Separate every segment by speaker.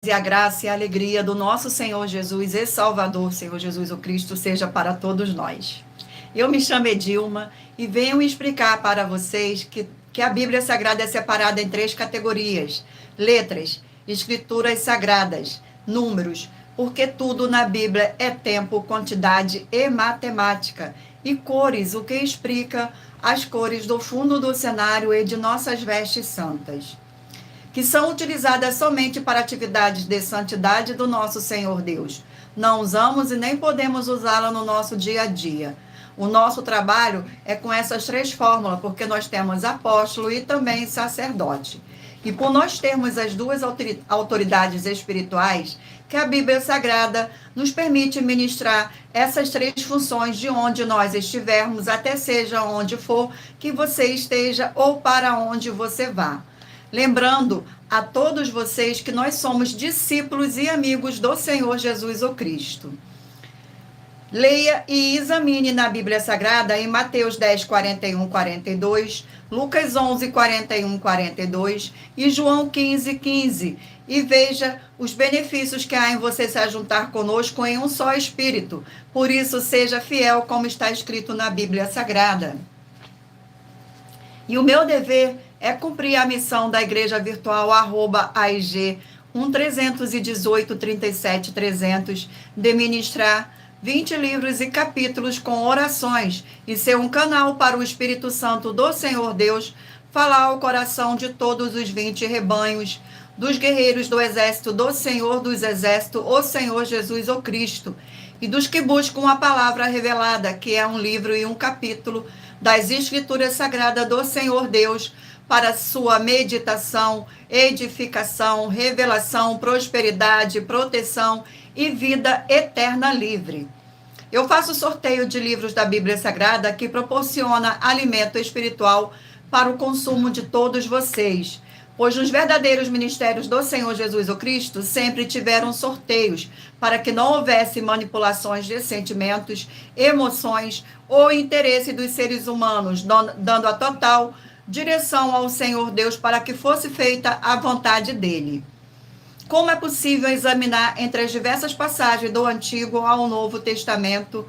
Speaker 1: E a graça e a alegria do nosso Senhor Jesus e Salvador, Senhor Jesus o Cristo, seja para todos nós. Eu me chamo Edilma e venho explicar para vocês que a Bíblia Sagrada é separada em 3 categorias: letras, escrituras sagradas, números, porque tudo na Bíblia é tempo, quantidade e matemática, e cores, o que explica as cores do fundo do cenário e de nossas vestes santas, que são utilizadas somente para atividades de santidade do nosso Senhor Deus. Não usamos e nem podemos usá-la no nosso dia a dia. O nosso trabalho é com essas 3 fórmulas, porque nós temos apóstolo e também sacerdote. E por nós termos as 2 autoridades espirituais, que a Bíblia Sagrada nos permite ministrar essas 3 funções de onde nós estivermos, até seja onde for que você esteja ou para onde você vá. Lembrando a todos vocês que nós somos discípulos e amigos do Senhor Jesus o Cristo. Leia e examine na Bíblia Sagrada em Mateus 10, 41, 42, Lucas 11, 41, 42 e João 15, 15. E veja os benefícios que há em você se ajuntar conosco em um só Espírito. Por isso, seja fiel como está escrito na Bíblia Sagrada. E o meu dever é cumprir a missão da Igreja Virtual @AIG 1318 37 300 de ministrar 20 livros e capítulos com orações e ser um canal para o Espírito Santo do Senhor Deus falar ao coração de todos os 20 rebanhos dos guerreiros do exército do Senhor dos Exércitos, o Senhor Jesus o Cristo, e dos que buscam a palavra revelada, que é um livro e um capítulo das Escrituras Sagradas do Senhor Deus, para sua meditação, edificação, revelação, prosperidade, proteção e vida eterna livre. Eu faço sorteio de livros da Bíblia Sagrada que proporciona alimento espiritual para o consumo de todos vocês, pois nos verdadeiros ministérios do Senhor Jesus o Cristo sempre tiveram sorteios para que não houvesse manipulações de sentimentos, emoções ou interesse dos seres humanos, dando a total direção ao Senhor Deus para que fosse feita a vontade dele. Como é possível examinar entre as diversas passagens do Antigo ao Novo Testamento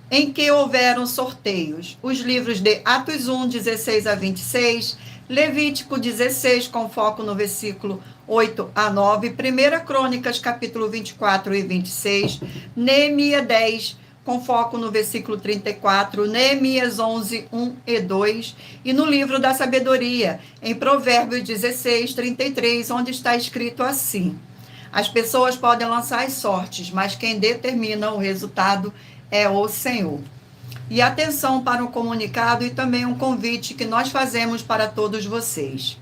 Speaker 1: em que houveram sorteios? Os livros de Atos 1, 16 a 26, Levítico 16, com foco no versículo 8 a 9, 1 Crônicas, capítulo 24 e 26, Neemias 10, com foco no versículo 34, Neemias 11, 1 e 2, e no livro da sabedoria, em Provérbios 16, 33, onde está escrito assim: as pessoas podem lançar as sortes, mas quem determina o resultado é o Senhor. E atenção para um comunicado e também um convite que nós fazemos para todos vocês.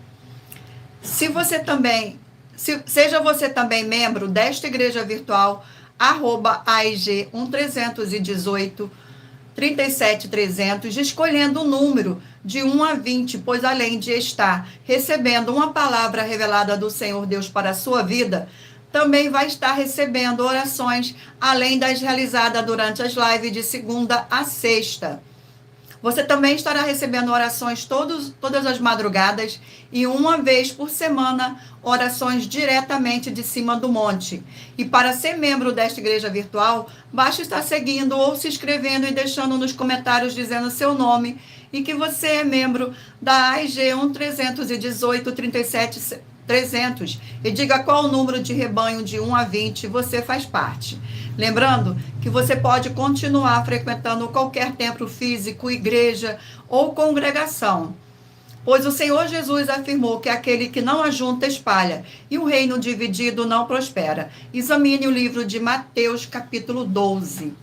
Speaker 1: Seja você também membro desta igreja virtual, @AIG 1318 37 300, escolhendo o número de 1 a 20, pois além de estar recebendo uma palavra revelada do Senhor Deus para a sua vida, também vai estar recebendo orações, além das realizadas durante as lives de segunda a sexta. Você também estará recebendo orações todas as madrugadas e uma vez por semana, orações diretamente de cima do monte. E para ser membro desta igreja virtual, basta estar seguindo ou se inscrevendo e deixando nos comentários dizendo seu nome e que você é membro da AIG 1318 37 300 e diga qual o número de rebanho de 1 a 20 você faz parte. Lembrando que você pode continuar frequentando qualquer templo físico, igreja ou congregação, pois o Senhor Jesus afirmou que aquele que não ajunta espalha, e o reino dividido não prospera. Examine o livro de Mateus, capítulo 12.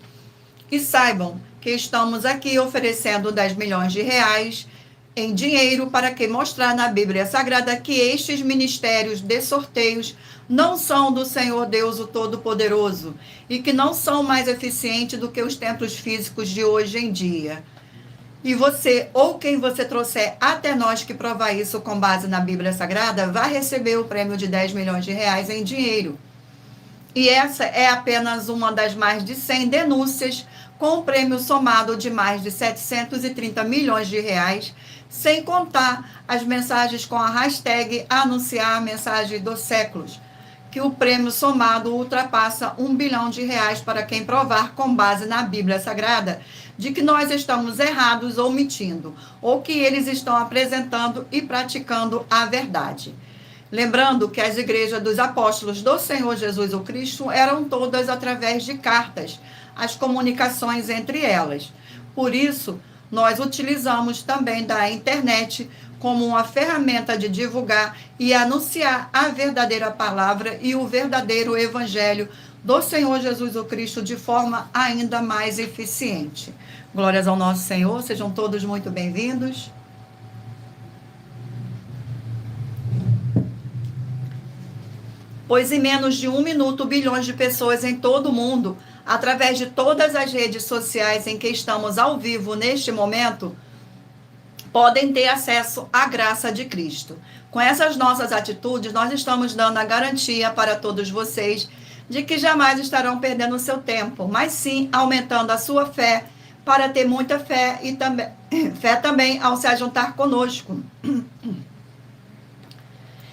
Speaker 1: E saibam que estamos aqui oferecendo 10 milhões de reais em dinheiro para que mostrar na Bíblia Sagrada que estes ministérios de sorteios não são do Senhor Deus o Todo-Poderoso e que não são mais eficientes do que os templos físicos de hoje em dia. E você, ou quem você trouxer até nós que provar isso com base na Bíblia Sagrada, vai receber o prêmio de 10 milhões de reais em dinheiro. E essa é apenas uma das mais de 100 denúncias, com um prêmio somado de mais de 730 milhões de reais, sem contar as mensagens com a hashtag anunciar a mensagem dos séculos, que o prêmio somado ultrapassa R$ 1 bilhão para quem provar, com base na Bíblia Sagrada, de que nós estamos errados ou mentindo, ou que eles estão apresentando e praticando a verdade. Lembrando que as igrejas dos apóstolos do Senhor Jesus o Cristo eram todas através de cartas, as comunicações entre elas. Por isso, nós utilizamos também da internet como uma ferramenta de divulgar e anunciar a verdadeira palavra e o verdadeiro evangelho do Senhor Jesus o Cristo de forma ainda mais eficiente. Glórias ao nosso Senhor, sejam todos muito bem-vindos. Pois em menos de 1 minuto, bilhões de pessoas em todo o mundo, através de todas as redes sociais em que estamos ao vivo neste momento, podem ter acesso à graça de Cristo. Com essas nossas atitudes, nós estamos dando a garantia para todos vocês de que jamais estarão perdendo o seu tempo, mas sim aumentando a sua fé para ter muita fé e também fé também ao se juntar conosco.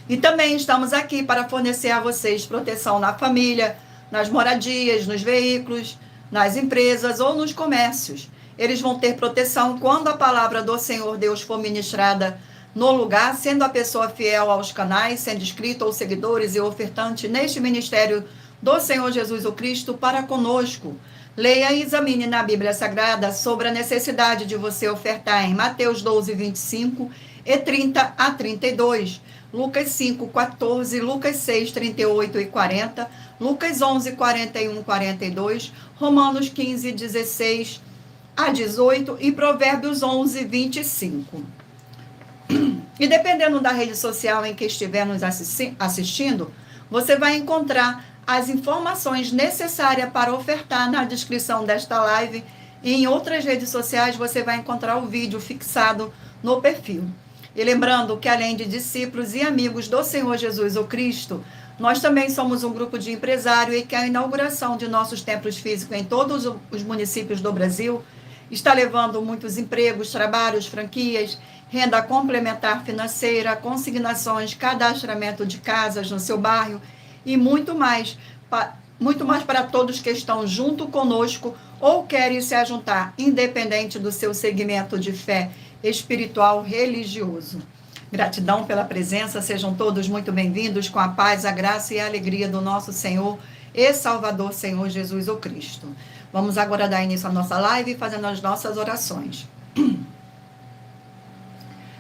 Speaker 1: E também estamos aqui para fornecer a vocês proteção na família, nas moradias, nos veículos, nas empresas ou nos comércios. Eles vão ter proteção quando a palavra do Senhor Deus for ministrada no lugar, sendo a pessoa fiel aos canais, sendo inscrito ou seguidores e ofertante neste ministério do Senhor Jesus o Cristo para conosco. Leia e examine na Bíblia Sagrada sobre a necessidade de você ofertar em Mateus 12, 25 e 30 a 32, Lucas 5, 14, Lucas 6, 38 e 40, Lucas 11, 41, 42, Romanos 15, 16 a 18 e Provérbios 11, 25. E dependendo da rede social em que estiver nos assistindo, você vai encontrar as informações necessárias para ofertar na descrição desta live. E em outras redes sociais você vai encontrar o vídeo fixado no perfil. E lembrando que além de discípulos e amigos do Senhor Jesus o Cristo, nós também somos um grupo de empresário e que a inauguração de nossos templos físicos em todos os municípios do Brasil está levando muitos empregos, trabalhos, franquias, renda complementar financeira, consignações, cadastramento de casas no seu bairro e muito mais para todos que estão junto conosco ou querem se ajuntar, independente do seu segmento de fé espiritual religioso. Gratidão pela presença, sejam todos muito bem-vindos com a paz, a graça e a alegria do nosso Senhor e Salvador, Senhor Jesus o Cristo. Vamos agora dar início à nossa live fazendo as nossas orações.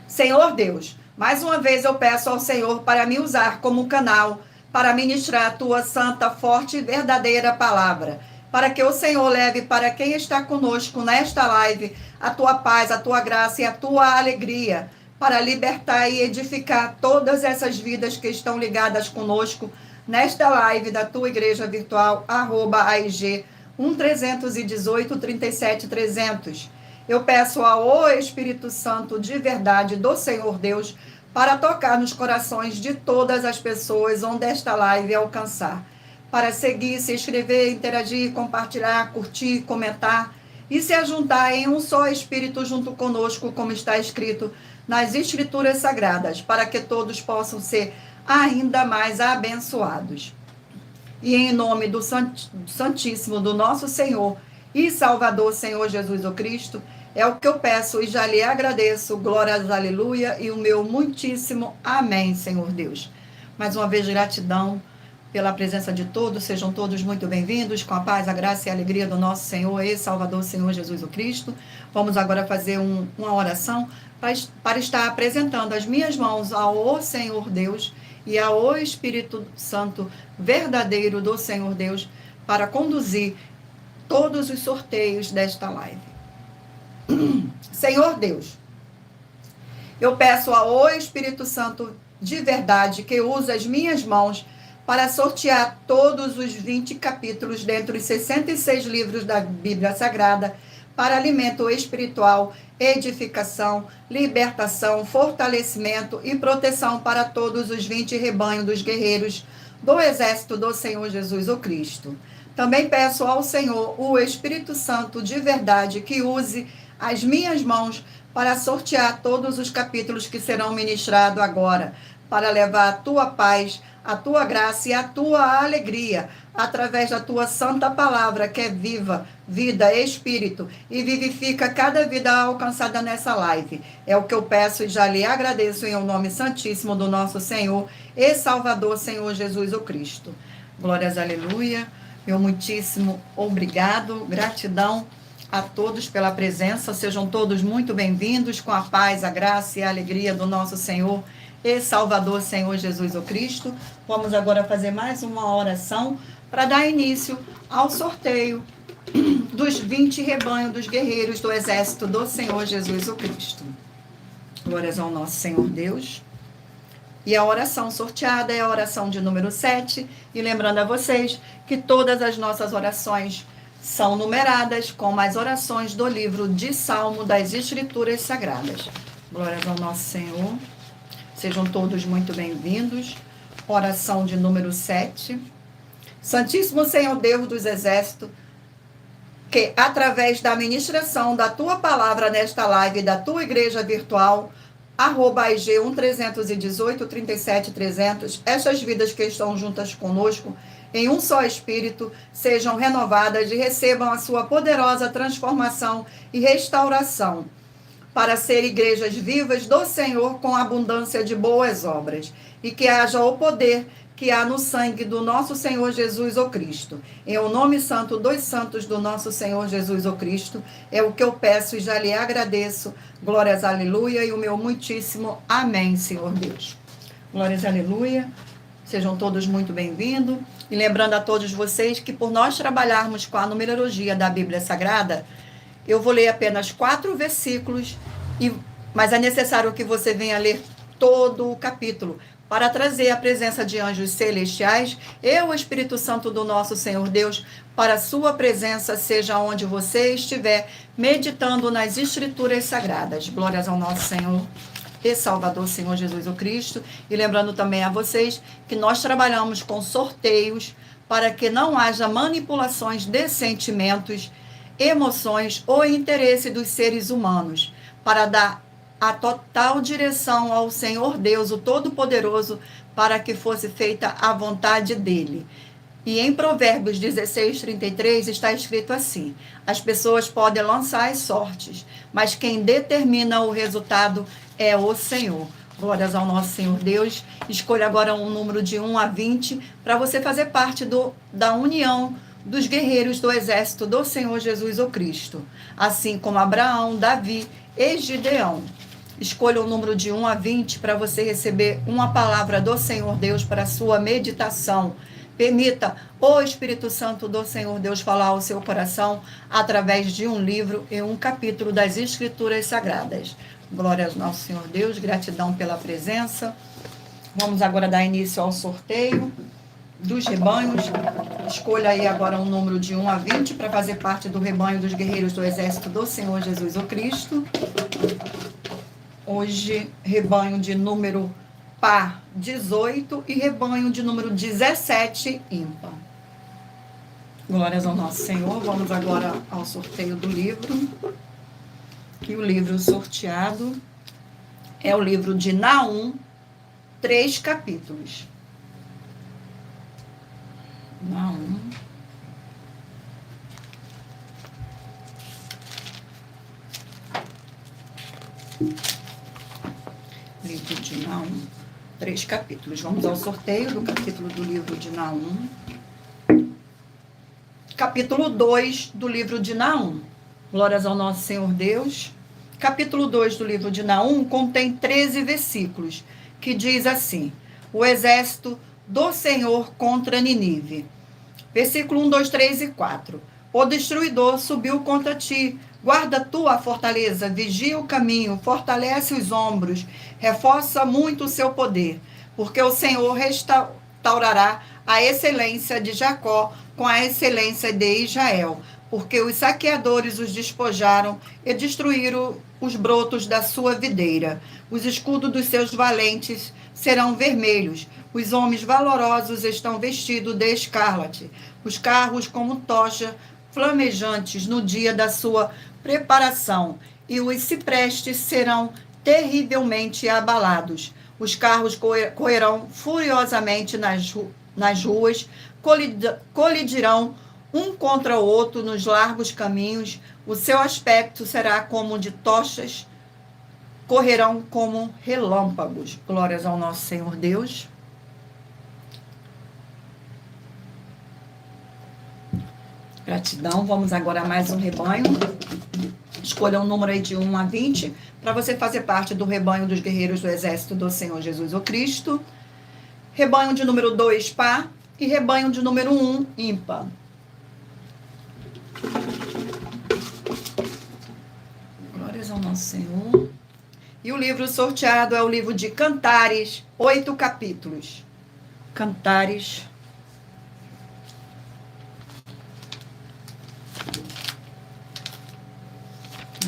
Speaker 1: Senhor Deus, mais uma vez eu peço ao Senhor para me usar como canal para ministrar a tua santa, forte e verdadeira palavra, para que o Senhor leve para quem está conosco nesta live a tua paz, a tua graça e a tua alegria, para libertar e edificar todas essas vidas que estão ligadas conosco nesta live da tua igreja virtual, @AIG 1318 37 300. Eu peço ao Espírito Santo de verdade do Senhor Deus para tocar nos corações de todas as pessoas onde esta live alcançar, para seguir, se inscrever, interagir, compartilhar, curtir, comentar e se ajuntar em um só Espírito junto conosco, como está escrito nas Escrituras Sagradas, para que todos possam ser ainda mais abençoados. E em nome do Santíssimo, do nosso Senhor e Salvador, Senhor Jesus o Cristo, é o que eu peço e já lhe agradeço. Glórias, aleluia, e o meu muitíssimo amém, Senhor Deus. Mais uma vez, gratidão pela presença de todos, sejam todos muito bem-vindos, com a paz, a graça e a alegria do nosso Senhor e Salvador, Senhor Jesus o Cristo. Vamos agora fazer uma oração para estar apresentando as minhas mãos ao Senhor Deus e ao Espírito Santo verdadeiro do Senhor Deus, para conduzir todos os sorteios desta live. Senhor Deus, eu peço ao Espírito Santo de verdade que use as minhas mãos para sortear todos os 20 capítulos dentre os 66 livros da Bíblia Sagrada para alimento espiritual, edificação, libertação, fortalecimento e proteção para todos os 20 rebanhos dos guerreiros do exército do Senhor Jesus o Cristo. Também peço ao Senhor, o Espírito Santo de verdade, que use as minhas mãos para sortear todos os capítulos que serão ministrados agora, para levar a tua paz, a tua graça e a tua alegria, através da tua santa palavra, que é viva, vida, espírito, e vivifica cada vida alcançada nessa live. É o que eu peço e já lhe agradeço em nome santíssimo do nosso Senhor e Salvador, Senhor Jesus o Cristo. Glórias, aleluia. Meu muitíssimo obrigado, gratidão a todos pela presença. Sejam todos muito bem-vindos, com a paz, a graça e a alegria do nosso Senhor e Salvador, Senhor Jesus o Cristo. Vamos agora fazer mais uma oração para dar início ao sorteio dos 20 rebanhos dos guerreiros do exército do Senhor Jesus o Cristo. Glórias ao nosso Senhor Deus. E a oração sorteada é a oração de número 7. E lembrando a vocês que todas as nossas orações são numeradas como as orações do livro de Salmo das Escrituras Sagradas. Glórias ao nosso Senhor. Sejam todos muito bem-vindos. Oração de número 7. Santíssimo Senhor Deus dos Exércitos, que através da ministração da tua palavra nesta live e da tua igreja virtual, @IG 1318 37 300, estas vidas que estão juntas conosco em um só espírito sejam renovadas e recebam a sua poderosa transformação e restauração, para ser igrejas vivas do Senhor com abundância de boas obras, e que haja o poder que há no sangue do nosso Senhor Jesus o Cristo. Em o nome santo dos santos do nosso Senhor Jesus o Cristo, é o que eu peço e já lhe agradeço. Glórias, aleluia, e o meu muitíssimo amém, Senhor Deus. Glórias, aleluia. Sejam todos muito bem-vindos. E lembrando a todos vocês que por nós trabalharmos com a numerologia da Bíblia Sagrada, eu vou ler apenas 4 versículos, mas é necessário que você venha ler todo o capítulo, para trazer a presença de anjos celestiais e o Espírito Santo do nosso Senhor Deus, para a sua presença, seja onde você estiver, meditando nas Escrituras Sagradas. Glórias ao nosso Senhor e Salvador, Senhor Jesus o Cristo. E lembrando também a vocês que nós trabalhamos com sorteios para que não haja manipulações de sentimentos, emoções ou interesse dos seres humanos, para dar a total direção ao Senhor Deus, o Todo-Poderoso, para que fosse feita a vontade dele. E em Provérbios 16:33 está escrito assim: as pessoas podem lançar as sortes, mas quem determina o resultado é o Senhor. Glórias ao nosso Senhor Deus. Escolha agora um número de 1 a 20 para você fazer parte da união dos guerreiros do exército do Senhor Jesus o Cristo, assim como Abraão, Davi e Gideão. Escolha o número de 1 a 20 para você receber uma palavra do Senhor Deus para a sua meditação. Permita o Espírito Santo do Senhor Deus falar ao seu coração através de um livro e um capítulo das Escrituras Sagradas. Glória ao nosso Senhor Deus, gratidão pela presença. Vamos agora dar início ao sorteio dos rebanhos. Escolha aí agora um número de 1 a 20 para fazer parte do rebanho dos guerreiros do exército do Senhor Jesus o Cristo. Hoje, rebanho de número par 18 e rebanho de número 17 ímpar. Glórias ao nosso Senhor. Vamos agora ao sorteio do livro. E o livro sorteado é o livro de Naum, 3 capítulos. Naum. Livro de Naum, 3 capítulos. Vamos ao sorteio do capítulo do livro de Naum. Capítulo 2 do livro de Naum. Glórias ao nosso Senhor Deus. Capítulo 2 do livro de Naum contém 13 versículos, que diz assim: o exército do Senhor contra Ninive. Versículo 1, 2, 3 e 4. O destruidor subiu contra ti. Guarda tu a fortaleza, vigia o caminho, fortalece os ombros, reforça muito o seu poder, porque o Senhor restaurará a excelência de Jacó com a excelência de Israel, porque os saqueadores os despojaram e destruíram os brotos da sua videira. Os escudos dos seus valentes serão vermelhos, os homens valorosos estão vestidos de escarlate, os carros como tocha flamejantes no dia da sua preparação, e os ciprestes serão terrivelmente abalados. Os carros correrão furiosamente nas ruas, colidirão um contra o outro nos largos caminhos. O seu aspecto será como de tochas, correrão como relâmpagos. Glórias ao nosso Senhor Deus. Gratidão. Vamos agora a mais um rebanho. Escolha um número aí de 1 a 20 para você fazer parte do rebanho dos guerreiros do exército do Senhor Jesus o Cristo. Rebanho de número 2, par. E rebanho de número 1, ímpar. Glórias ao nosso Senhor. E o livro sorteado é o livro de Cantares, 8 capítulos. Cantares.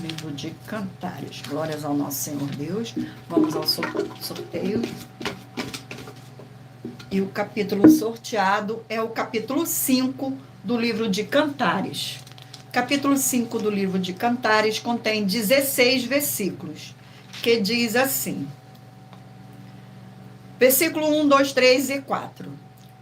Speaker 1: Livro de Cantares. Glórias ao nosso Senhor Deus. Vamos ao sorteio. E o capítulo sorteado é o capítulo 5 do livro de Cantares. Capítulo 5 do livro de Cantares contém 16 versículos, que diz assim. Versículo 1, 2, 3 e 4.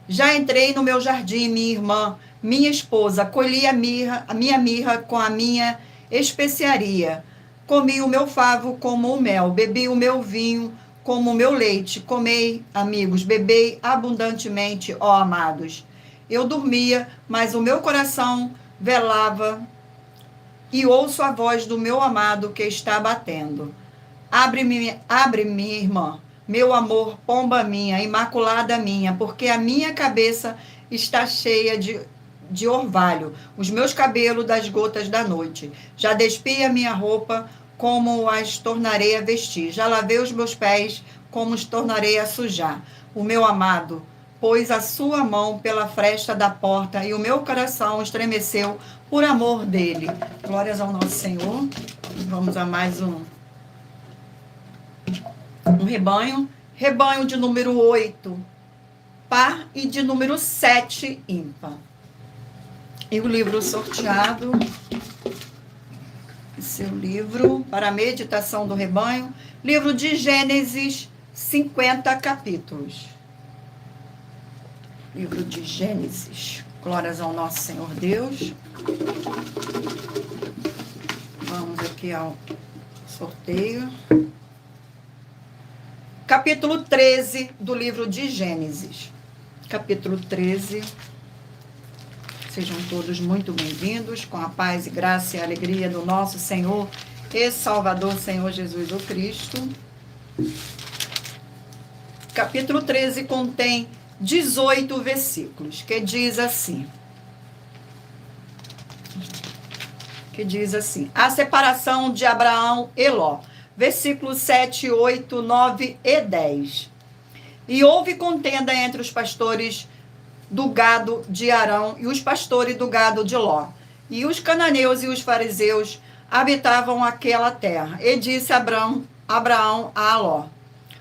Speaker 1: Já entrei no meu jardim, minha irmã, minha esposa, colhi a minha mirra com a minha especiaria. Comi o meu favo como o mel, bebi o meu vinho como o meu leite. Comei, amigos, bebei abundantemente, ó amados. Eu dormia, mas o meu coração velava e ouço a voz do meu amado que está batendo. Abre-me, irmã, meu amor, pomba minha, imaculada minha, porque a minha cabeça está cheia de orvalho, os meus cabelos das gotas da noite. Já despi a minha roupa, como as tornarei a vestir. Já lavei os meus pés, como os tornarei a sujar. O meu amado pôs a sua mão pela fresta da porta e o meu coração estremeceu por amor dele. Glórias ao nosso Senhor. Vamos a mais um rebanho. Rebanho de número 8, par, e de número 7, ímpar. E o livro sorteado, seu livro para a meditação do rebanho, livro de Gênesis, 50 capítulos. Livro de Gênesis. Glórias ao nosso Senhor Deus. Vamos aqui ao sorteio. Capítulo 13 do livro de Gênesis. Capítulo 13. Sejam todos muito bem-vindos, com a paz e graça e alegria do nosso Senhor e Salvador, Senhor Jesus o Cristo. Capítulo 13 contém 18 versículos, que diz assim. A separação de Abraão e Ló. Versículos 7, 8, 9 e 10. E houve contenda entre os pastores do gado de Arão e os pastores do gado de Ló. E os cananeus e os fariseus habitavam aquela terra. E disse Abraão a Ló: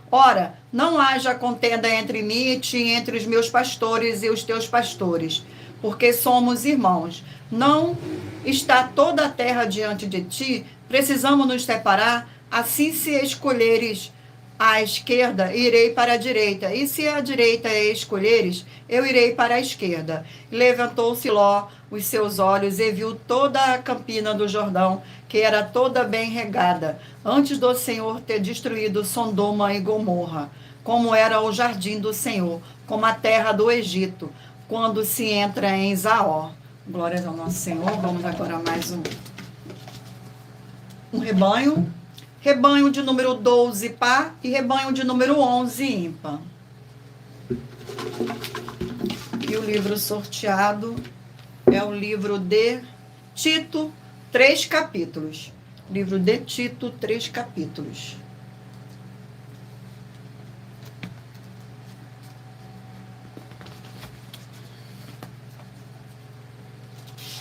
Speaker 1: Ora, não haja contenda entre mim e ti, entre os meus pastores e os teus pastores, porque somos irmãos. Não está toda a terra diante de ti? Precisamos nos separar? Assim, se escolheres a esquerda, irei para a direita, e se a direita escolheres, eu irei para a esquerda. Levantou-se Ló os seus olhos e viu toda a campina do Jordão, que era toda bem regada, antes do Senhor ter destruído Sodoma e Gomorra, como era o jardim do Senhor, como a terra do Egito, quando se entra em Zaor. Glórias ao nosso Senhor. Vamos agora a mais um rebanho. Rebanho de número 12, par, e rebanho de número 11, ímpar. E o livro sorteado é o livro de Tito, 3 capítulos. Livro de Tito, 3 capítulos.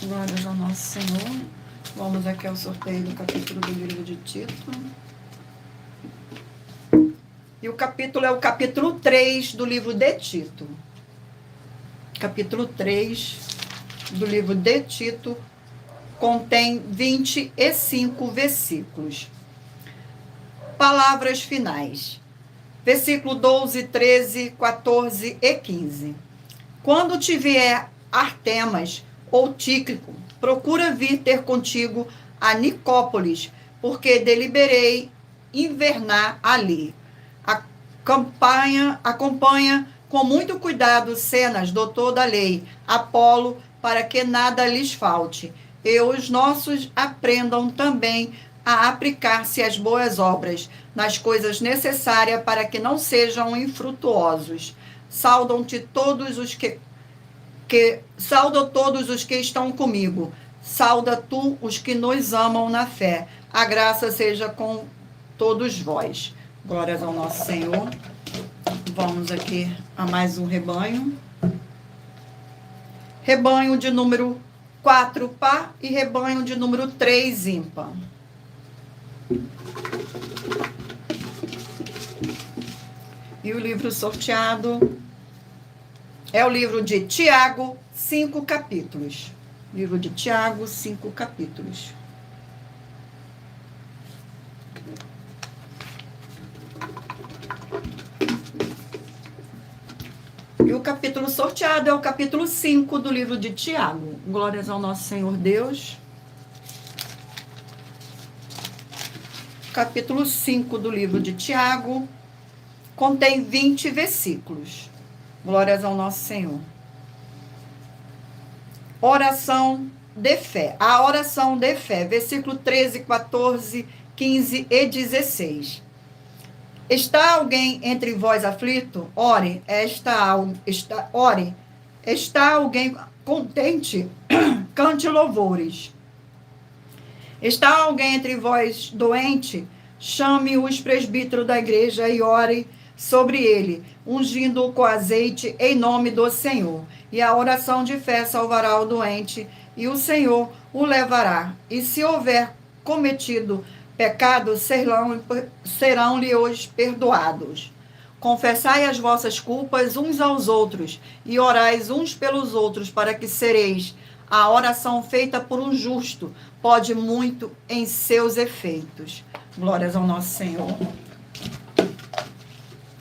Speaker 1: Glórias ao nosso Senhor. Vamos aqui ao sorteio do capítulo do livro de Tito. E o capítulo é o capítulo 3 do livro de Tito. Capítulo 3 do livro de Tito contém 25 versículos. Palavras finais. versículo 12, 13, 14 e 15. Quando te vier Artemas ou Tíquico, procura vir ter contigo a Nicópolis, porque deliberei invernar ali. Acompanha com muito cuidado Cenas, doutor da lei, Apolo, para que nada lhes falte. E os nossos aprendam também a aplicar-se às boas obras, nas coisas necessárias para que não sejam infrutuosos. Saudam-te todos os sauda todos os que estão comigo. Sauda tu os que nos amam na fé. A graça seja com todos vós. Glórias ao nosso Senhor. Vamos aqui a mais um rebanho. Rebanho de número 4 par e rebanho de número 3 ímpar. E o livro sorteado é o livro de Tiago, 5 capítulos. Livro de Tiago, 5 capítulos. E o capítulo sorteado é o capítulo 5 do livro de Tiago. Glórias ao nosso Senhor Deus. Capítulo 5 do livro de Tiago contém 20 versículos. Glórias ao nosso Senhor. Oração de fé. A oração de fé, versículo 13, 14, 15 e 16. Está alguém entre vós aflito? Ore. Ore. Está alguém contente? Cante louvores. Está alguém entre vós doente? Chame os presbíteros da igreja e ore sobre ele, ungindo-o com azeite em nome do Senhor. E a oração de fé salvará o doente, e o Senhor o levará. E se houver cometido pecado, serão-lhe hoje perdoados. Confessai as vossas culpas uns aos outros, e orais uns pelos outros, para que sereis. A oração feita por um justo pode muito em seus efeitos. Glórias ao nosso Senhor.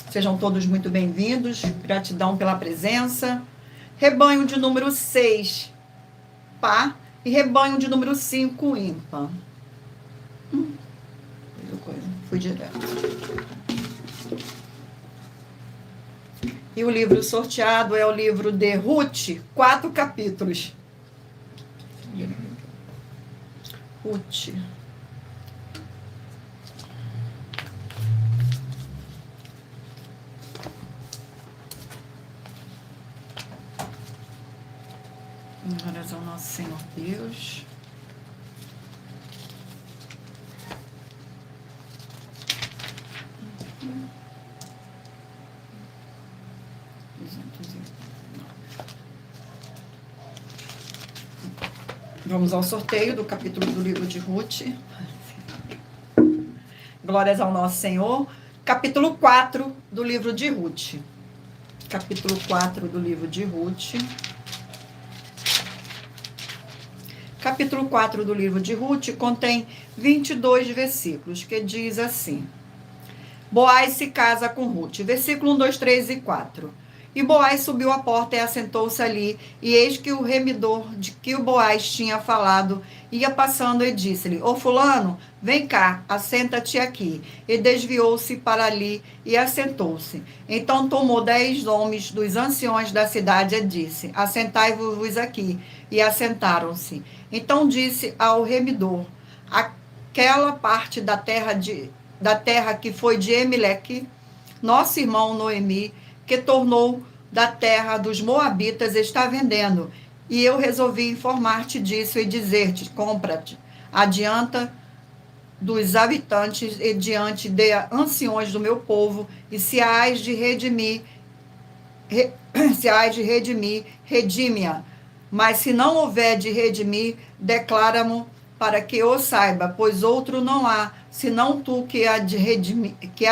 Speaker 1: Sejam todos muito bem-vindos. Gratidão pela presença. Rebanho de número 6, par, e rebanho de número 5, ímpar. Fui direto. E o livro sorteado é o livro de Ruth, 4 capítulos. Ruth. Glórias ao nosso Senhor Deus. Vamos ao sorteio do capítulo do livro de Ruth. Glórias ao nosso Senhor. Capítulo 4 do livro de Ruth. Capítulo 4 do livro de Ruth. Capítulo 4 do livro de Ruth contém 22 versículos, que diz assim: Boaz se casa com Ruth. Versículo 1, 2, 3 e 4. E Boaz subiu à porta e assentou-se ali, e eis que o remidor de que o Boaz tinha falado ia passando e disse-lhe: Ô fulano, vem cá, assenta-te aqui. E desviou-se para ali e assentou-se. Então tomou 10 homens dos anciões da cidade e disse: Assentai-vos aqui. E assentaram-se. Então disse ao remidor: aquela parte da terra que foi de Emeleque, nosso irmão Noemi, que tornou da terra dos Moabitas, está vendendo. E eu resolvi informar-te disso e dizer-te: compra-te, adianta dos habitantes e diante de anciões do meu povo, e se hás de redimir, redime-a. Mas se não houver de redimir, declara-mo para que o saiba, pois outro não há, senão tu que a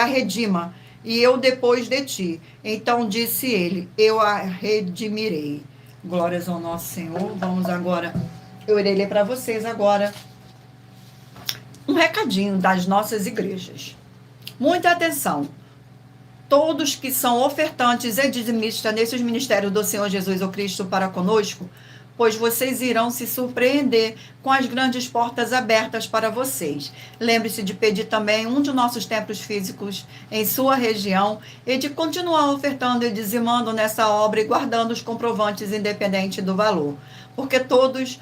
Speaker 1: redima, e eu depois de ti. Então disse ele: eu a redimirei. Glórias ao nosso Senhor. Vamos agora, eu irei ler para vocês agora um recadinho das nossas igrejas. Muita atenção. todos que são ofertantes e dizimistas nesses ministérios do Senhor Jesus o Cristo para conosco, pois vocês irão se surpreender com as grandes portas abertas para vocês. Lembre-se de pedir também um de nossos templos físicos em sua região e de continuar ofertando e dizimando nessa obra e guardando os comprovantes independente do valor, porque todos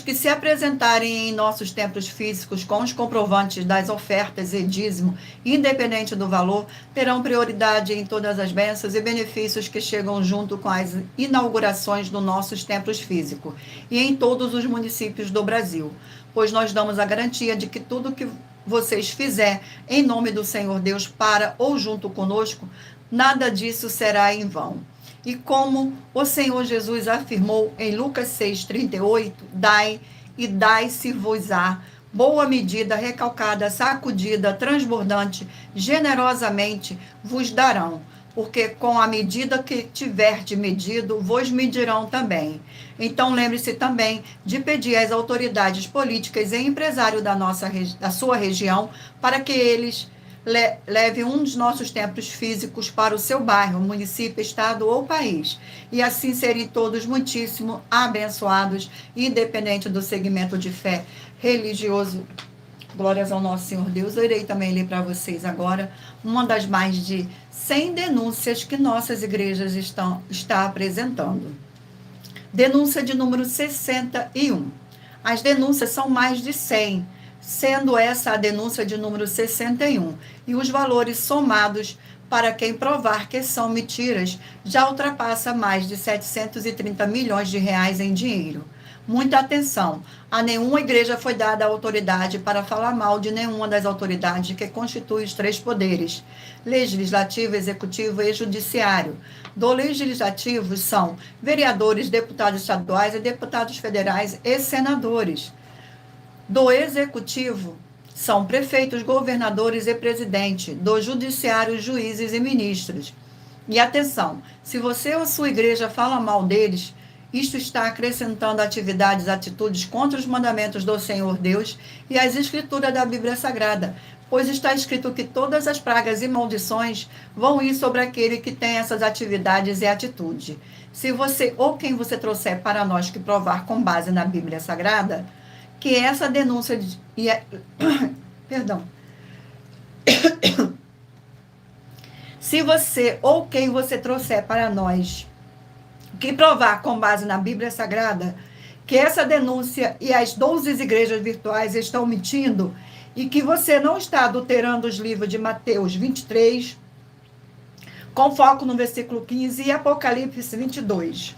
Speaker 1: que se apresentarem em nossos templos físicos com os comprovantes das ofertas e dízimo, independente do valor, terão prioridade em todas as bênçãos e benefícios que chegam junto com as inaugurações dos nossos templos físicos e em todos os municípios do Brasil, pois nós damos a garantia de que tudo que vocês fizer em nome do Senhor Deus para ou junto conosco, nada disso será em vão. E como o Senhor Jesus afirmou em Lucas 6,38, dai e dai-se-vos-á, boa medida, recalcada, sacudida, transbordante, generosamente vos darão, porque com a medida que tiverdes medido, vos medirão também. Então lembre-se também de pedir às autoridades políticas e empresários da sua região para que eles leve um dos nossos templos físicos para o seu bairro, município, estado ou país, e assim serem todos muitíssimo abençoados, independente do segmento de fé religioso. Glórias ao nosso Senhor Deus. Eu irei também ler para vocês agora uma das mais de 100 denúncias que nossas igrejas estão apresentando. Denúncia de número 61. As denúncias são mais de 100, sendo essa a denúncia de número 61, e os valores somados para quem provar que são mentiras já ultrapassa mais de 730 milhões de reais em dinheiro. Muita atenção, a nenhuma igreja foi dada a autoridade para falar mal de nenhuma das autoridades que constituem os três poderes, legislativo, executivo e judiciário. Do legislativo são vereadores, deputados estaduais e deputados federais e senadores. Do executivo são prefeitos, governadores e presidente. Do judiciário, juízes e ministros. E atenção, se você ou sua igreja fala mal deles, isto está acrescentando atividades, atitudes contra os mandamentos do Senhor Deus e as escrituras da Bíblia Sagrada, pois está escrito que todas as pragas e maldições vão ir sobre aquele que tem essas atividades e atitudes. Se você ou quem você trouxer para nós que provar com base na Bíblia Sagrada, que essa denúncia perdão. Se você ou quem você trouxer para nós que provar com base na Bíblia Sagrada que essa denúncia e as 12 igrejas virtuais estão mentindo e que você não está adulterando os livros de Mateus 23, com foco no versículo 15 e Apocalipse 22.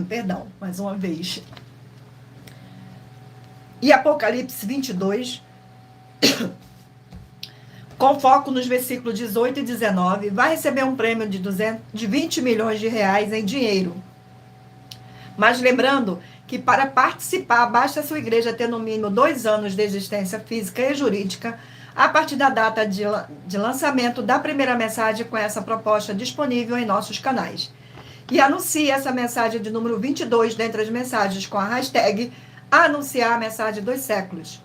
Speaker 1: Perdão, mais uma vez. E Apocalipse 22, com foco nos versículos 18 e 19, vai receber um prêmio de 20 milhões de reais em dinheiro. Mas lembrando que para participar, basta a sua igreja ter no mínimo 2 anos de existência física e jurídica a partir da data de lançamento da primeira mensagem com essa proposta disponível em nossos canais. E anuncie essa mensagem de número 22 dentre as mensagens com a hashtag anunciar a mensagem dos séculos.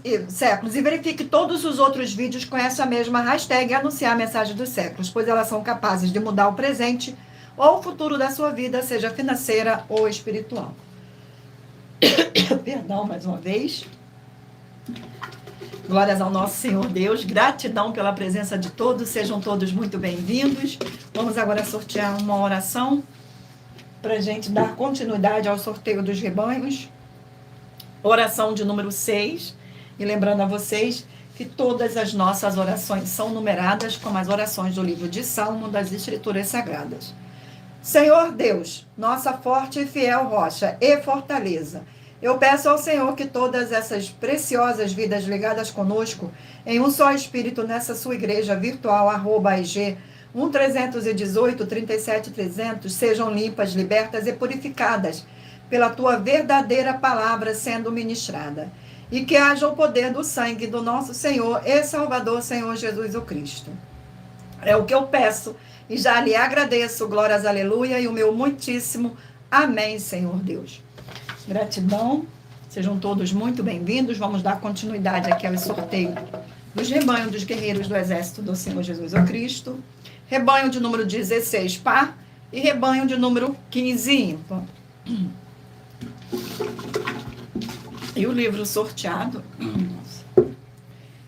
Speaker 1: E verifique todos os outros vídeos com essa mesma hashtag anunciar a mensagem dos séculos, pois elas são capazes de mudar o presente ou o futuro da sua vida, seja financeira ou espiritual. Perdão mais uma vez. Glórias ao nosso Senhor Deus, gratidão pela presença de todos, sejam todos muito bem-vindos. Vamos agora sortear uma oração para a gente dar continuidade ao sorteio dos rebanhos. Oração de número 6. E lembrando a vocês que todas as nossas orações são numeradas como as orações do livro de Salmo das Escrituras Sagradas. Senhor Deus, nossa forte e fiel rocha e fortaleza, eu peço ao Senhor que todas essas preciosas vidas ligadas conosco, em um só Espírito, nessa sua igreja virtual, @IG 1318 37 300, sejam limpas, libertas e purificadas pela tua verdadeira palavra sendo ministrada. E que haja o poder do sangue do nosso Senhor e Salvador, Senhor Jesus o Cristo. É o que eu peço e já lhe agradeço. Glórias, aleluia, e o meu muitíssimo amém, Senhor Deus. Gratidão. Sejam todos muito bem-vindos. Vamos dar continuidade aqui ao sorteio dos rebanhos dos guerreiros do Exército do Senhor Jesus o Cristo. Rebanho de número 16, par, e rebanho de número 15, ímpar. E o livro sorteado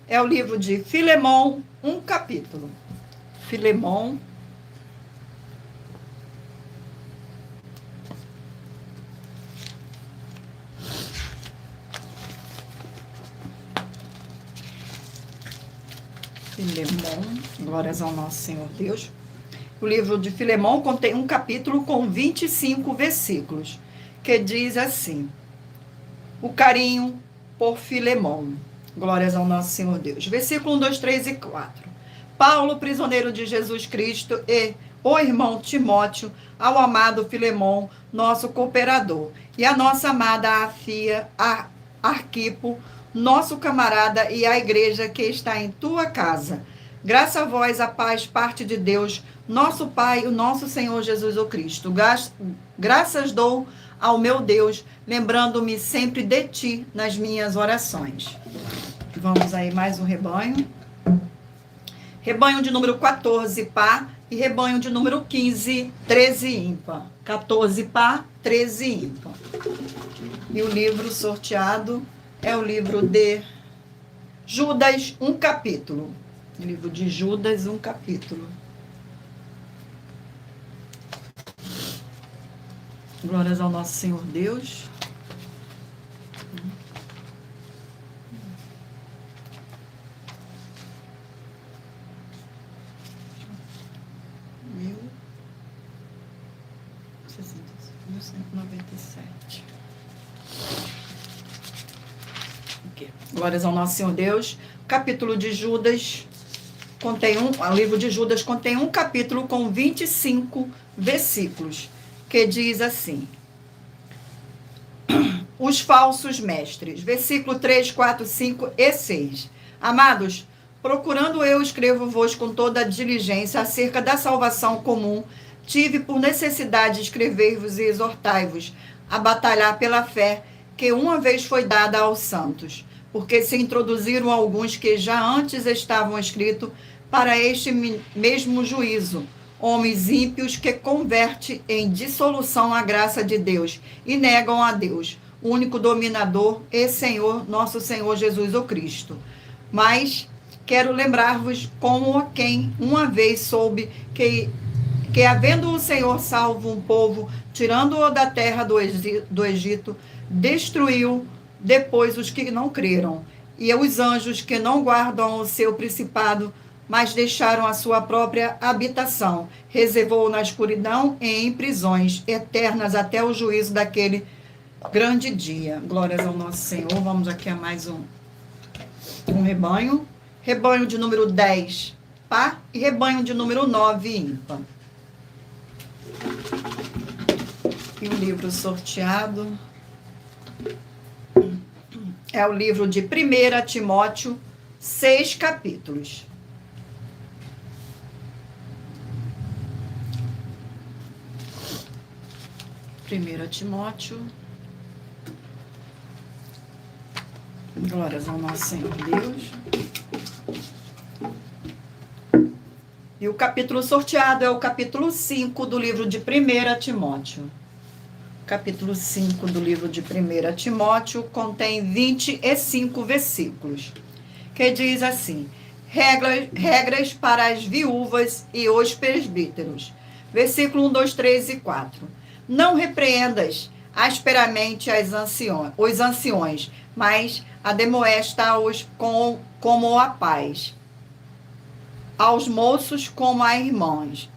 Speaker 1: é o livro de Filemão, um capítulo. Filemão. Filemão, glórias ao nosso Senhor Deus. O livro de Filemão contém um capítulo com 25 versículos, que diz assim: o carinho por Filemão. Glórias ao nosso Senhor Deus. Versículo 1, 2, 3 e 4. Paulo, prisioneiro de Jesus Cristo, e o irmão Timóteo, ao amado Filemão, nosso cooperador, e a nossa amada Afia, Arquipo, nosso camarada, e a igreja que está em tua casa. Graças a vós, a paz, parte de Deus, nosso Pai, o nosso Senhor Jesus o Cristo. Graças dou ao meu Deus, lembrando-me sempre de ti nas minhas orações. Vamos aí, mais um rebanho. Rebanho de número 14, par, e rebanho de número 15, 13, ímpar. 14, par, 13, ímpar. E o livro sorteado é o livro de Judas, um capítulo. O livro de Judas, um capítulo. Glórias ao nosso Senhor Deus. Mil 197. Glórias ao nosso Senhor Deus. O capítulo de Judas contém o livro de Judas contém um capítulo com 25 versículos, que diz assim: os falsos mestres. Versículo 3, 4, 5 e 6. Amados, procurando eu escrevo-vos com toda a diligência acerca da salvação comum, tive por necessidade escrever-vos e exortai-vos a batalhar pela fé que uma vez foi dada aos santos, porque se introduziram alguns que já antes estavam escritos para este mesmo juízo, homens ímpios que convertem em dissolução a graça de Deus e negam a Deus, único dominador e Senhor, nosso Senhor Jesus o Cristo. Mas quero lembrar-vos como a quem uma vez soube que havendo o Senhor salvo um povo, tirando-o da terra do Egito, destruiu depois os que não creram, e os anjos que não guardam o seu principado, mas deixaram a sua própria habitação, reservou na escuridão e em prisões eternas até o juízo daquele grande dia. Glórias ao nosso Senhor. Vamos aqui a mais um rebanho. Rebanho de número 10, par, e rebanho de número 9, ímpar. E o livro sorteado é o livro de 1 Timóteo, 6 capítulos. 1 Timóteo. Glórias ao nosso Senhor Deus. E o capítulo sorteado é o capítulo 5 do livro de 1 Timóteo. Capítulo 5 do livro de 1 Timóteo contém 25 versículos, que diz assim: regras para as viúvas e os presbíteros. Versículo 1, 2, 3 e 4. Não repreendas asperamente os anciões, mas ademoesta-os como a paz. Aos moços como a irmãos,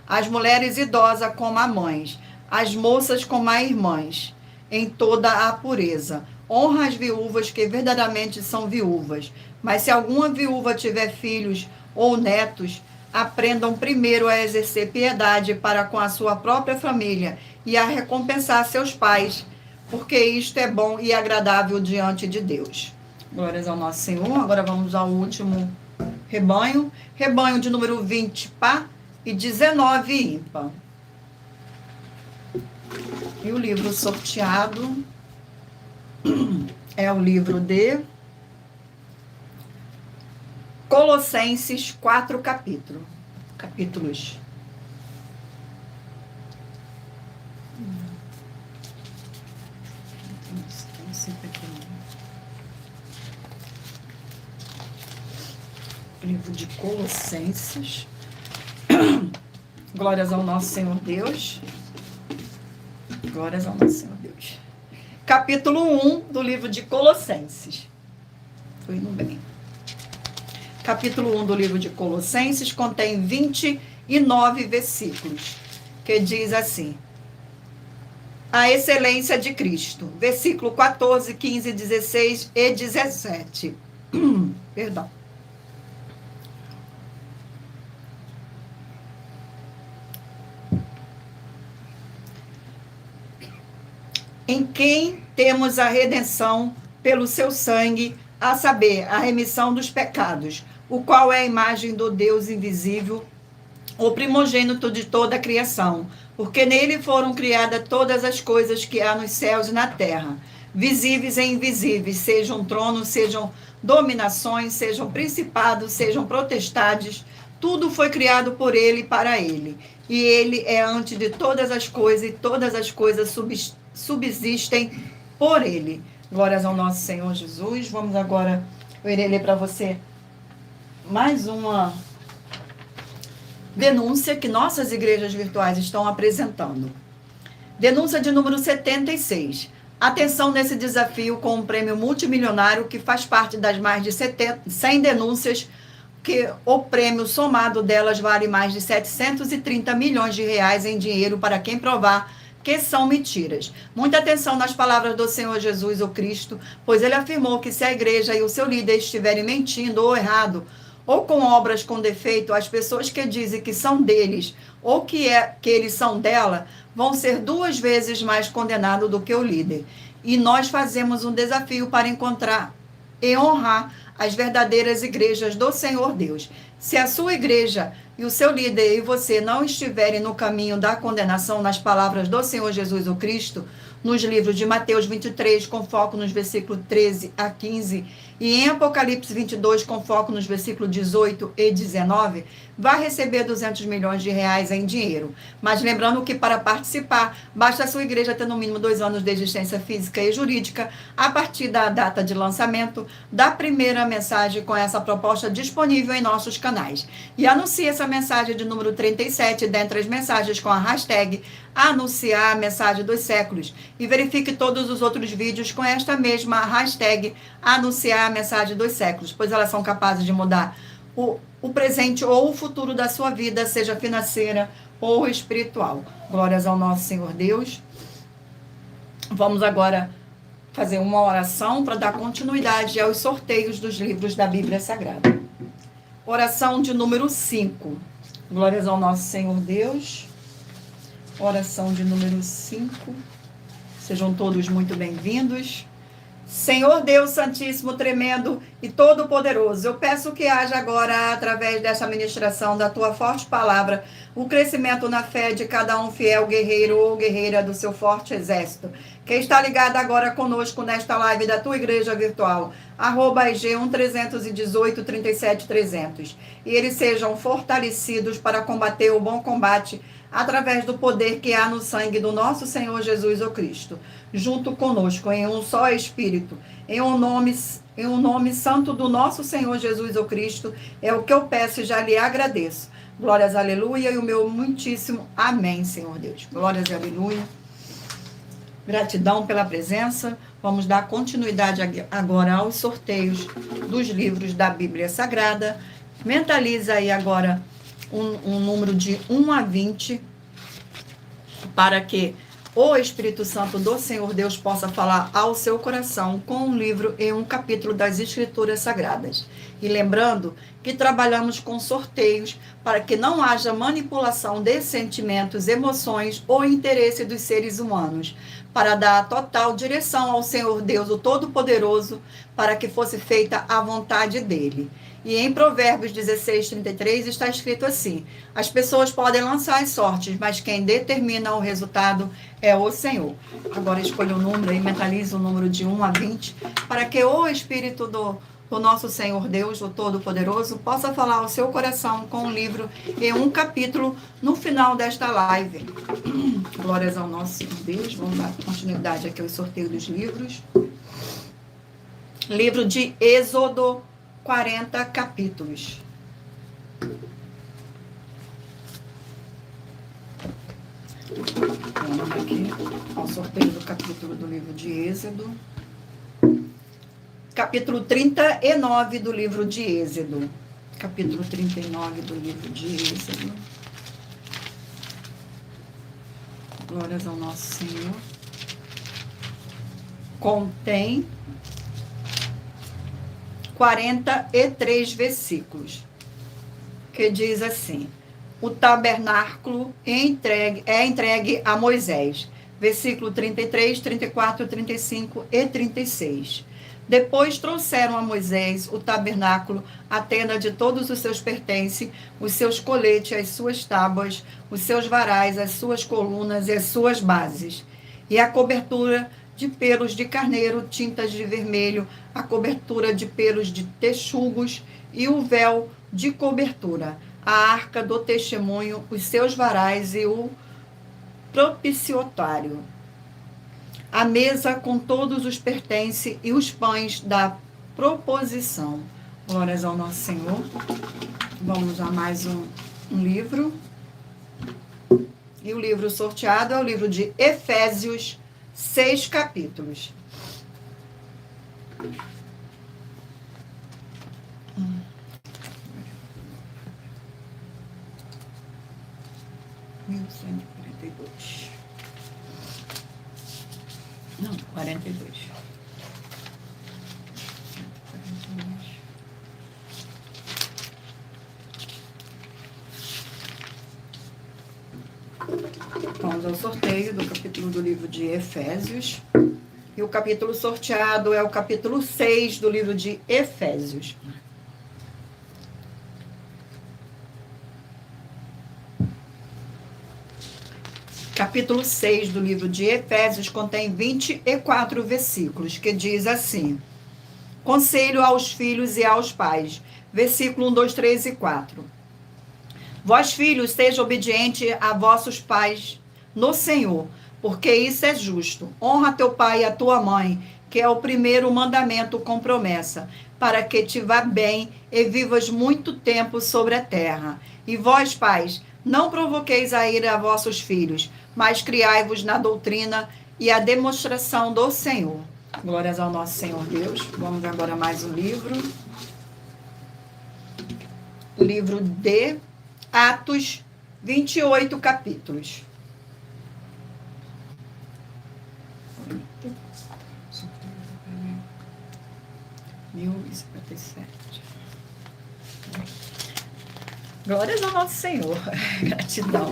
Speaker 1: as mulheres idosas como a mães, as moças como a irmãs, em toda a pureza. Honra as viúvas que verdadeiramente são viúvas, mas se alguma viúva tiver filhos ou netos, aprendam primeiro a exercer piedade para com a sua própria família e a recompensar seus pais, porque isto é bom e agradável diante de Deus. Glórias ao nosso Senhor. Agora vamos ao último rebanho. Rebanho de número 20, par, e 19, ímpar. E o livro sorteado é o livro de Colossenses, 4 capítulos. Livro de Colossenses. Glórias ao nosso Senhor Deus. Glórias ao nosso Senhor Deus. Capítulo 1 do livro de Colossenses. Estou indo bem. Capítulo 1 do livro de Colossenses contém 29 versículos, que diz assim: a excelência de Cristo. Versículo 14, 15, 16 e 17. Perdão. Em quem temos a redenção pelo seu sangue, a saber, a remissão dos pecados, o qual é a imagem do Deus invisível, o primogênito de toda a criação, porque nele foram criadas todas as coisas que há nos céus e na terra, visíveis e invisíveis, sejam tronos, sejam dominações, sejam principados, sejam potestades, tudo foi criado por ele e para ele. E ele é antes de todas as coisas, e todas as coisas subsistem por ele. Glórias ao nosso Senhor Jesus. Vamos agora, eu irei ler para você mais uma denúncia que nossas igrejas virtuais estão apresentando. Denúncia de número 76. Atenção nesse desafio com um prêmio multimilionário que faz parte das mais de 100 denúncias, que o prêmio somado delas vale mais de 730 milhões de reais em dinheiro para quem provar que são mentiras. Muita atenção nas palavras do Senhor Jesus, o Cristo, pois ele afirmou que se a igreja e o seu líder estiverem mentindo ou errado, ou com obras com defeito, as pessoas que dizem que são deles ou que eles são dela, vão ser 2 vezes mais condenados do que o líder. E nós fazemos um desafio para encontrar e honrar as verdadeiras igrejas do Senhor Deus. Se a sua igreja e o seu líder e você não estiverem no caminho da condenação, nas palavras do Senhor Jesus, o Cristo, nos livros de Mateus 23, com foco nos versículos 13 a 15, e em Apocalipse 22, com foco nos versículos 18 e 19, vai receber 200 milhões de reais em dinheiro. Mas lembrando que para participar, basta a sua igreja ter no mínimo 2 anos de existência física e jurídica, a partir da data de lançamento da primeira mensagem com essa proposta disponível em nossos canais. E anuncie essa mensagem de número 37 dentre as mensagens com a hashtag anunciar a mensagem dos séculos, e verifique todos os outros vídeos com esta mesma hashtag anunciar a mensagem dos séculos, pois elas são capazes de mudar o presente ou o futuro da sua vida, seja financeira ou espiritual. Glórias ao nosso Senhor Deus. Vamos agora fazer uma oração para dar continuidade aos sorteios dos livros da Bíblia Sagrada. Oração de número 5. Glórias ao nosso Senhor Deus. Oração de número 5. Sejam todos muito bem-vindos. Senhor Deus Santíssimo, tremendo e todo-poderoso, eu peço que haja agora, através dessa ministração da tua forte palavra, o crescimento na fé de cada um fiel guerreiro ou guerreira do seu forte exército, que está ligado agora conosco nesta live da tua igreja virtual, @EG1-318-37-300, e eles sejam fortalecidos para combater o bom combate através do poder que há no sangue do nosso Senhor Jesus, o Cristo, junto conosco, em um só Espírito, em um nome santo do nosso Senhor Jesus, o Cristo, é o que eu peço e já lhe agradeço. Glórias, aleluia, e o meu muitíssimo amém, Senhor Deus. Glórias, aleluia. Gratidão pela presença. Vamos dar continuidade agora aos sorteios dos livros da Bíblia Sagrada. Mentaliza aí agora um número de 1 a 20, para que o Espírito Santo do Senhor Deus possa falar ao seu coração com um livro e um capítulo das Escrituras Sagradas. E lembrando que trabalhamos com sorteios para que não haja manipulação de sentimentos, emoções ou interesse dos seres humanos, para dar total direção ao Senhor Deus, o Todo-Poderoso, para que fosse feita a vontade dele. E em Provérbios 16, 33 está escrito assim: as pessoas podem lançar as sortes, mas quem determina o resultado é o Senhor. Agora escolha um número e mentalize o número de 1 a 20, para que o Espírito do nosso Senhor Deus, o Todo-Poderoso, possa falar ao seu coração com um livro e um capítulo no final desta live. Glórias ao nosso Senhor Deus. Vamos dar continuidade aqui ao sorteio dos livros. Livro de Êxodo, 40 capítulos. Vamos aqui ao sorteio do capítulo do livro de Êxodo. Capítulo 39 do livro de Êxodo. Capítulo 39 do livro de Êxodo. Glórias ao nosso Senhor. Contém 43 versículos, que diz assim: o tabernáculo é entregue a Moisés. Versículo 33, 34, 35 e 36. Depois trouxeram a Moisés o tabernáculo, a tenda de todos os seus pertences, os seus coletes, as suas tábuas, os seus varais, as suas colunas e as suas bases, e a cobertura de pelos de carneiro, tintas de vermelho, a cobertura de pelos de texugos e o véu de cobertura, a arca do testemunho, os seus varais e o propiciatório, a mesa com todos os pertences e os pães da proposição. Glórias ao nosso Senhor. Vamos a mais um livro. E o livro sorteado é o livro de Efésios, 6 capítulos. Não, 42. Vamos ao sorteio do capítulo do livro de Efésios. E o capítulo sorteado é o capítulo 6 do livro de Efésios. Capítulo 6 do livro de Efésios contém 24 versículos, que diz assim: conselho aos filhos e aos pais. Versículo 1, 2, 3 e 4. Vós, filhos, sejam obedientes a vossos pais no Senhor, porque isso é justo. Honra teu pai e a tua mãe, que é o primeiro mandamento com promessa, para que te vá bem e vivas muito tempo sobre a terra. E vós, pais, não provoqueis a ira a vossos filhos, mas criai-vos na doutrina e a demonstração do Senhor. Glórias ao nosso Senhor Deus. Vamos agora a mais um livro. O livro de Atos, 28 capítulos. Glórias ao nosso Senhor. Gratidão.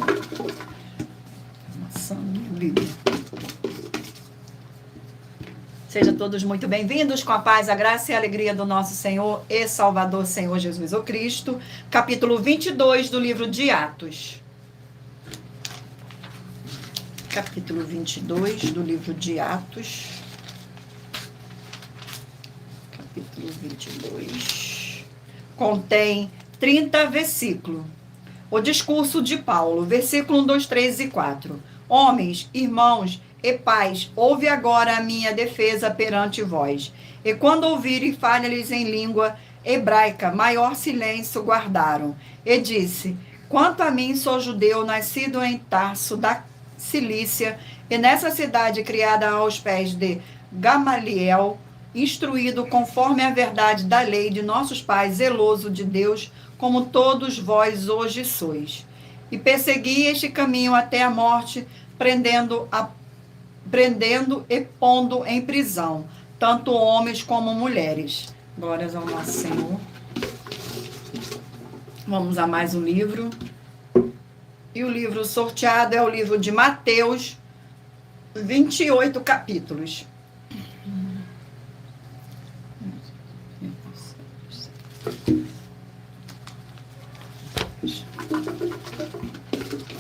Speaker 1: Sejam todos muito bem-vindos, com a paz, a graça e a alegria do nosso Senhor e Salvador, Senhor Jesus o Cristo. Capítulo 22 do livro de Atos. Capítulo 22 do livro de Atos. Capítulo 22. Contém 30 versículos. O discurso de Paulo, versículo 1, 2, 3 e 4. Homens, irmãos e pais, ouve agora a minha defesa perante vós. E quando ouvirem, fale-lhes em língua hebraica, maior silêncio guardaram. E disse: quanto a mim, sou judeu, nascido em Tarso, da Cilícia, e nessa cidade criada aos pés de Gamaliel, instruído conforme a verdade da lei de nossos pais, zeloso de Deus, como todos vós hoje sois. E persegui este caminho até a morte, prendendo e pondo em prisão, tanto homens como mulheres. Glórias ao nosso Senhor. Vamos a mais um livro. E o livro sorteado é o livro de Mateus, 28 capítulos.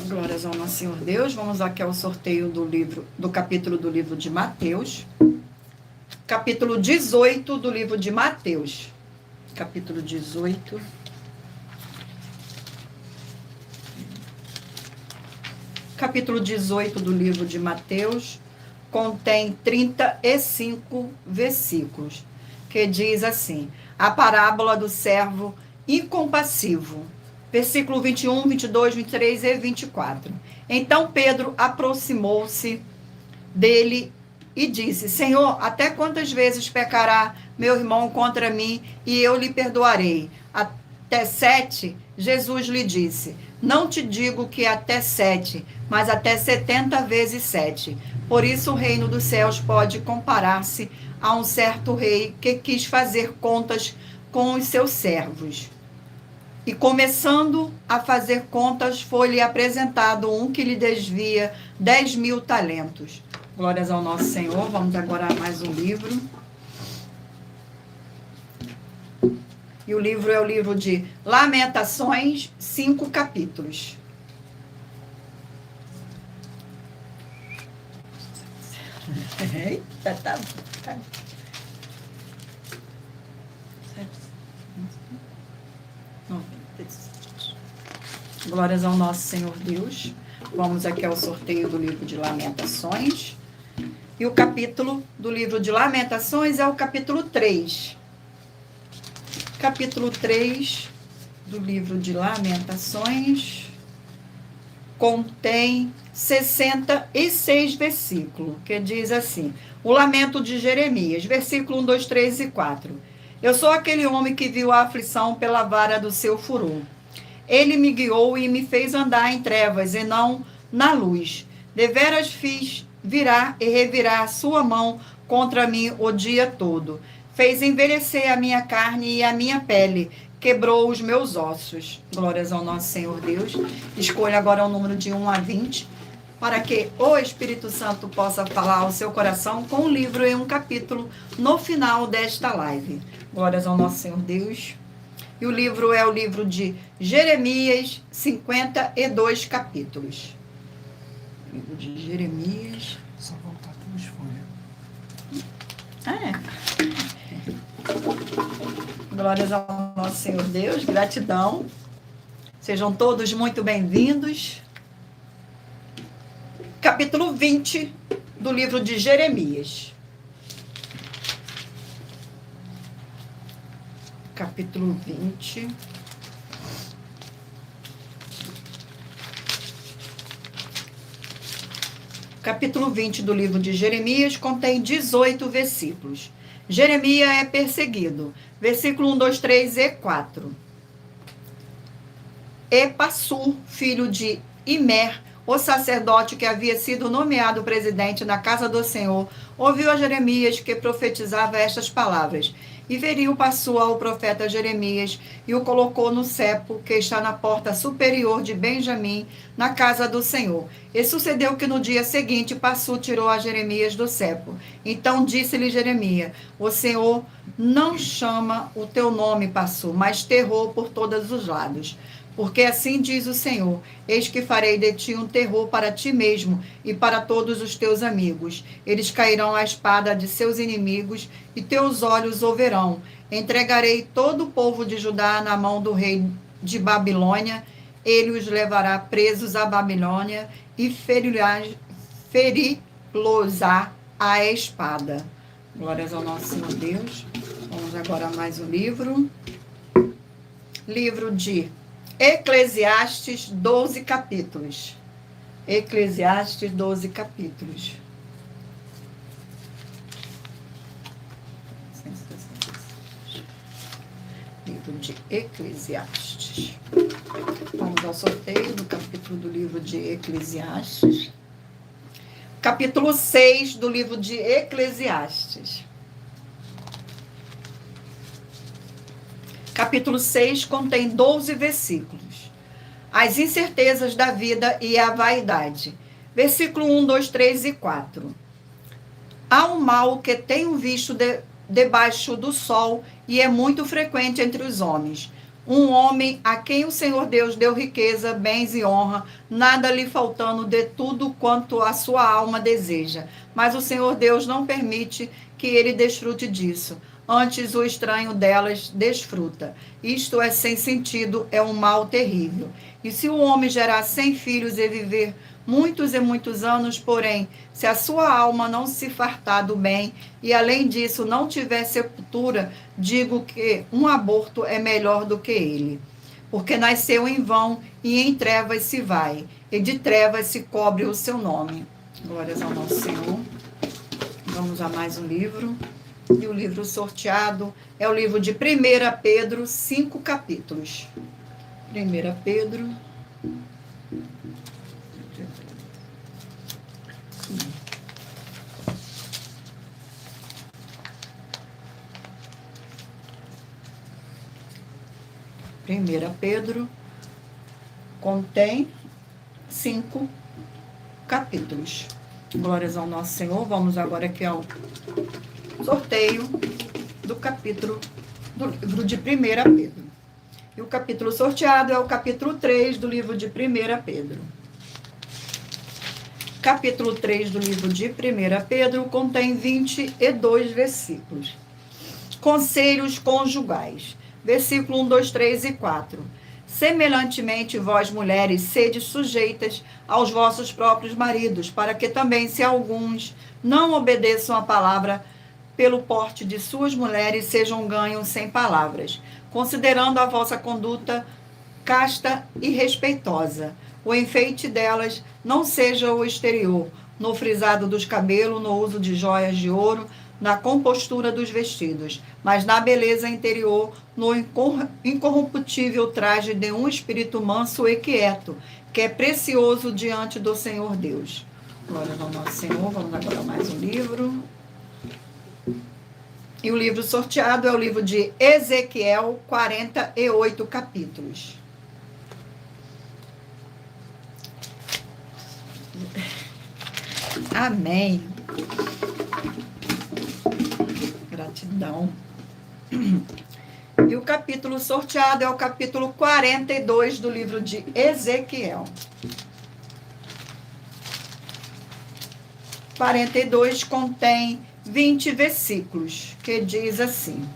Speaker 1: Glórias ao nosso Senhor Deus. Vamos aqui ao sorteio do capítulo do livro de Mateus. Capítulo 18 do livro de Mateus. Capítulo 18. Capítulo 18 do livro de Mateus contém 35 versículos, que diz assim: a parábola do servo incompassivo. Versículo 21, 22, 23 e 24. Então Pedro aproximou-se dele e disse: Senhor, até quantas vezes pecará meu irmão contra mim e eu lhe perdoarei? Até 7? Jesus lhe disse: não te digo que até 7, mas até 70 vezes 7. Por isso o reino dos céus pode comparar-se a um certo rei que quis fazer contas com os seus servos. E começando a fazer contas, foi-lhe apresentado um que lhe desvia 10.000 talentos. Glórias ao nosso Senhor. Vamos agora a mais um livro. E o livro é o livro de Lamentações, 5 capítulos. Eita, tá. Glórias ao nosso Senhor Deus. Vamos aqui ao sorteio do livro de Lamentações. E o capítulo do livro de Lamentações é o capítulo 3. Capítulo 3 do livro de Lamentações contém 66 versículos, que diz assim: o lamento de Jeremias, versículo 1, 2, 3 e 4. Eu sou aquele homem que viu a aflição pela vara do seu furor. Ele me guiou e me fez andar em trevas e não na luz. Deveras fiz virar e revirar a sua mão contra mim o dia todo. Fez envelhecer a minha carne e a minha pele, quebrou os meus ossos. Glórias ao nosso Senhor Deus. Escolha agora o número de 1 a 20, para que o Espírito Santo possa falar ao seu coração com um livro e um capítulo no final desta live. Glórias ao nosso Senhor Deus. E o livro é o livro de Jeremias, 52 capítulos. Livro de Jeremias.
Speaker 2: Só voltar duas folhas.
Speaker 1: Glórias ao nosso Senhor Deus, gratidão. Sejam todos muito bem-vindos. Capítulo 20 do livro de Jeremias. Capítulo 20. Capítulo 20 do livro de Jeremias contém 18 versículos. Jeremias é perseguido. Versículo 1, 2, 3 e 4. E Passur, filho de Imer, o sacerdote que havia sido nomeado presidente na casa do Senhor, ouviu a Jeremias que profetizava estas palavras. E feriu Passur ao profeta Jeremias e o colocou no cepo que está na porta superior de Benjamim, na casa do Senhor. E sucedeu que no dia seguinte Passur tirou a Jeremias do cepo. Então disse-lhe Jeremias: o Senhor não chama o teu nome Passur, mas terror por todos os lados. Porque assim diz o Senhor: eis que farei de ti um terror para ti mesmo e para todos os teus amigos. Eles cairão à espada de seus inimigos e teus olhos o verão. Entregarei todo o povo de Judá na mão do rei de Babilônia. Ele os levará presos à Babilônia e feri-los-á à espada. Glórias ao nosso Senhor Deus. Vamos agora a mais um livro. Livro de Eclesiastes, 12 capítulos. Eclesiastes, 12 capítulos. Livro de Eclesiastes. Vamos ao sorteio do capítulo do livro de Eclesiastes. Capítulo 6 do livro de Eclesiastes. Capítulo 6 contém 12 versículos. As incertezas da vida e a vaidade. Versículo 1, 2, 3 e 4. Há um mal que tenho visto debaixo do sol e é muito frequente entre os homens. Um homem a quem o Senhor Deus deu riqueza, bens e honra, nada lhe faltando de tudo quanto a sua alma deseja. Mas o Senhor Deus não permite que ele desfrute disso. Antes o estranho delas desfruta. Isto é sem sentido, é um mal terrível. E se o homem gerar 100 filhos e viver muitos e muitos anos, porém, se a sua alma não se fartar do bem e, além disso, não tiver sepultura, digo que um aborto é melhor do que ele. Porque nasceu em vão e em trevas se vai, e de trevas se cobre o seu nome. Glórias ao nosso Senhor. Vamos a mais um livro. E o livro sorteado é o livro de 1 Pedro, 5 capítulos. 1 Pedro. Primeira Pedro contém 5 capítulos. Glórias ao nosso Senhor. Vamos agora aqui ao sorteio do capítulo do livro de 1 Pedro. E o capítulo sorteado é o capítulo 3 do livro de 1 Pedro. Capítulo 3 do livro de 1 Pedro contém 22 versículos. Conselhos conjugais. Versículo 1, 2, 3 e 4. Semelhantemente, vós, mulheres, sede sujeitas aos vossos próprios maridos, para que também, se alguns não obedeçam à palavra, pelo porte de suas mulheres, sejam ganhos sem palavras, considerando a vossa conduta casta e respeitosa. O enfeite delas não seja o exterior, no frisado dos cabelos, no uso de joias de ouro, na compostura dos vestidos, mas na beleza interior, no incorruptível traje de um espírito manso e quieto, que é precioso diante do Senhor Deus. Glória ao nosso Senhor. Vamos agora a mais um livro. E o livro sorteado é o livro de Ezequiel, 48 capítulos. Amém. Gratidão. E o capítulo sorteado é o capítulo 42 do livro de Ezequiel. 42 contém 20 versículos, que diz assim: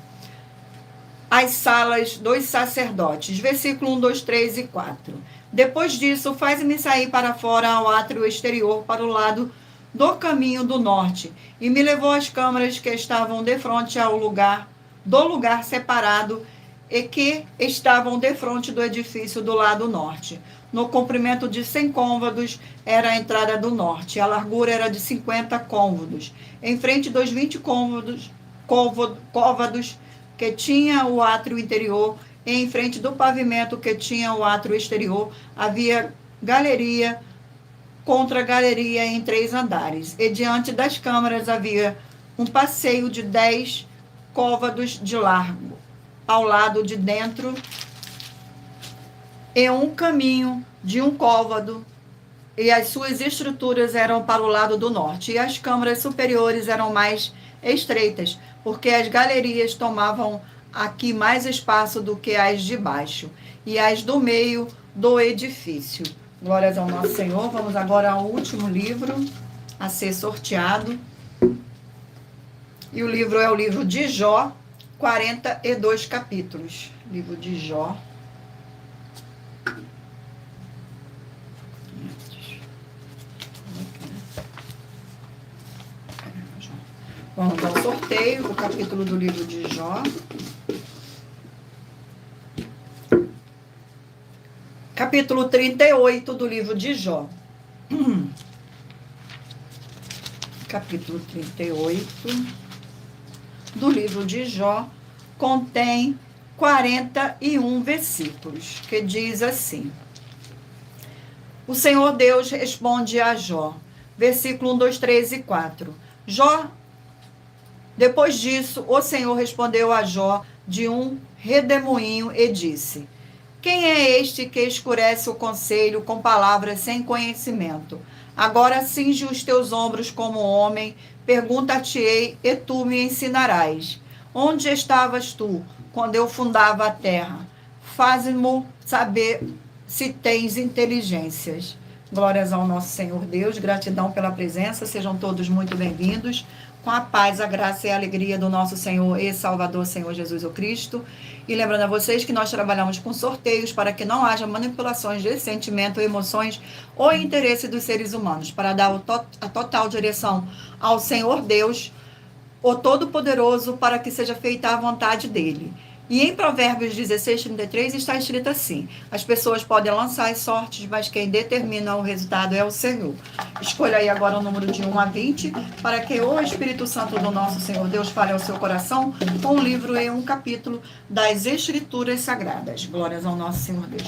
Speaker 1: as salas dos sacerdotes, versículo 1, 2, 3 e 4. Depois disso, faz-me sair para fora ao átrio exterior, para o lado do caminho do norte, e me levou às câmaras que estavam defronte ao lugar, do lugar separado, e que estavam defronte do edifício do lado norte. No comprimento de 100 côvados era a entrada do norte, a largura era de 50 côvados. Em frente dos 20 côvados que tinha o átrio interior, e em frente do pavimento que tinha o átrio exterior, havia galeria contra galeria em 3 andares. E diante das câmaras havia um passeio de 10 côvados de largo, ao lado de dentro, e um caminho de 1 côvado, e as suas estruturas eram para o lado do norte, e as câmaras superiores eram mais estreitas, porque as galerias tomavam aqui mais espaço do que as de baixo, e as do meio do edifício. Glórias ao nosso Senhor. Vamos agora ao último livro a ser sorteado. E o livro é o livro de Jó, 42 capítulos. Livro de Jó. Vamos ao sorteio do capítulo do livro de Jó. Capítulo 38 do livro de Jó. Capítulo 38 do livro de Jó contém 41 versículos, que diz assim: o Senhor Deus responde a Jó, versículo 1, 2, 3 e 4. Jó, depois disso, o Senhor respondeu a Jó de um redemoinho e disse: quem é este que escurece o conselho com palavras sem conhecimento? Agora cinge os teus ombros como homem, perguntar-te-ei e tu me ensinarás. Onde estavas tu, quando eu fundava a terra? Faze-mo saber se tens inteligências. Glórias ao nosso Senhor Deus, gratidão pela presença, sejam todos muito bem-vindos, com a paz, a graça e a alegria do nosso Senhor e Salvador, Senhor Jesus o Cristo. E lembrando a vocês que nós trabalhamos com sorteios para que não haja manipulações de sentimento, emoções ou interesse dos seres humanos, para dar a total direção ao Senhor Deus, o Todo-Poderoso, para que seja feita a vontade dele. E em Provérbios 16:33 está escrito assim: as pessoas podem lançar as sortes, mas quem determina o resultado é o Senhor. Escolha aí agora o número de 1 a 20, para que o Espírito Santo do nosso Senhor Deus fale ao seu coração com um livro e um capítulo das Escrituras Sagradas. Glórias ao nosso Senhor Deus.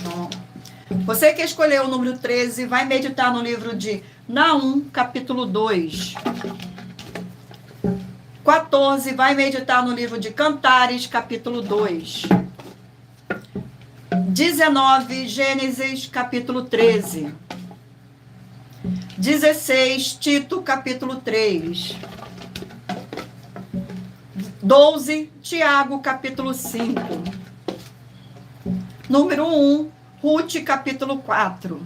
Speaker 1: Você que escolheu o número 13, vai meditar no livro de Naum, capítulo 2. 14, vai meditar no livro de Cantares, capítulo 2. 19, Gênesis, capítulo 13. 16, Tito, capítulo 3. 12, Tiago, capítulo 5. Número 1, Ruth, capítulo 4.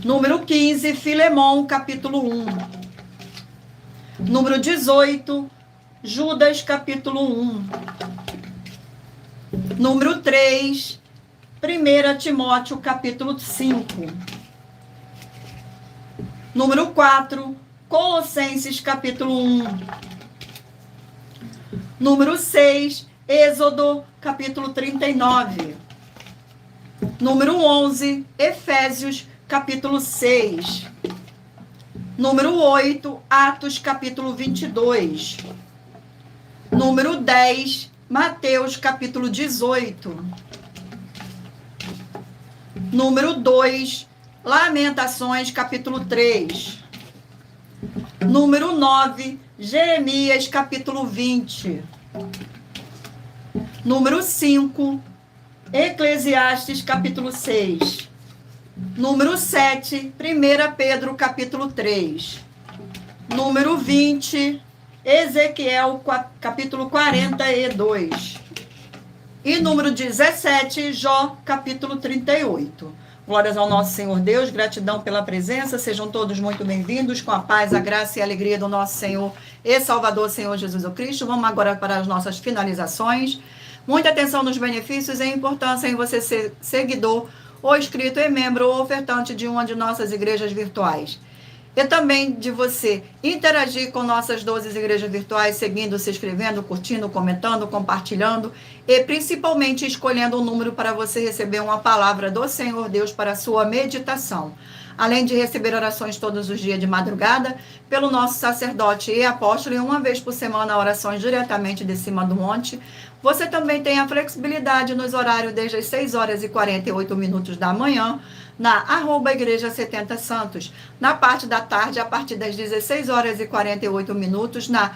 Speaker 1: Número 15, Filemão, capítulo 1. Número 18, Judas, capítulo 1. Número 3, 1 Timóteo, capítulo 5. Número 4, Colossenses, capítulo 1. Número 6, Êxodo, capítulo 39. Número 11, Efésios, capítulo 6. Número 8, Atos, capítulo 22. Número 10, Mateus, capítulo 18. Número 2, Lamentações, capítulo 3. Número 9, Jeremias, capítulo 20. Número 5, Eclesiastes, capítulo 6. Número 7, 1 Pedro, capítulo 3. Número 20, Ezequiel, capítulo 42. E número 17, Jó, capítulo 38. Glórias ao nosso Senhor Deus, gratidão pela presença, sejam todos muito bem-vindos, com a paz, a graça e a alegria do nosso Senhor e Salvador, Senhor Jesus o Cristo. Vamos agora para as nossas finalizações. Muita atenção nos benefícios e a importância em você ser seguidor ou inscrito e membro ou ofertante de uma de nossas igrejas virtuais. E também de você interagir com nossas 12 igrejas virtuais, seguindo, se inscrevendo, curtindo, comentando, compartilhando e principalmente escolhendo um número para você receber uma palavra do Senhor Deus para a sua meditação. Além de receber orações todos os dias de madrugada pelo nosso sacerdote e apóstolo, e uma vez por semana orações diretamente de cima do monte, você também tem a flexibilidade nos horários desde as 6h48 da manhã, na @Igreja 70 Santos. Na parte da tarde, a partir das 16h48, na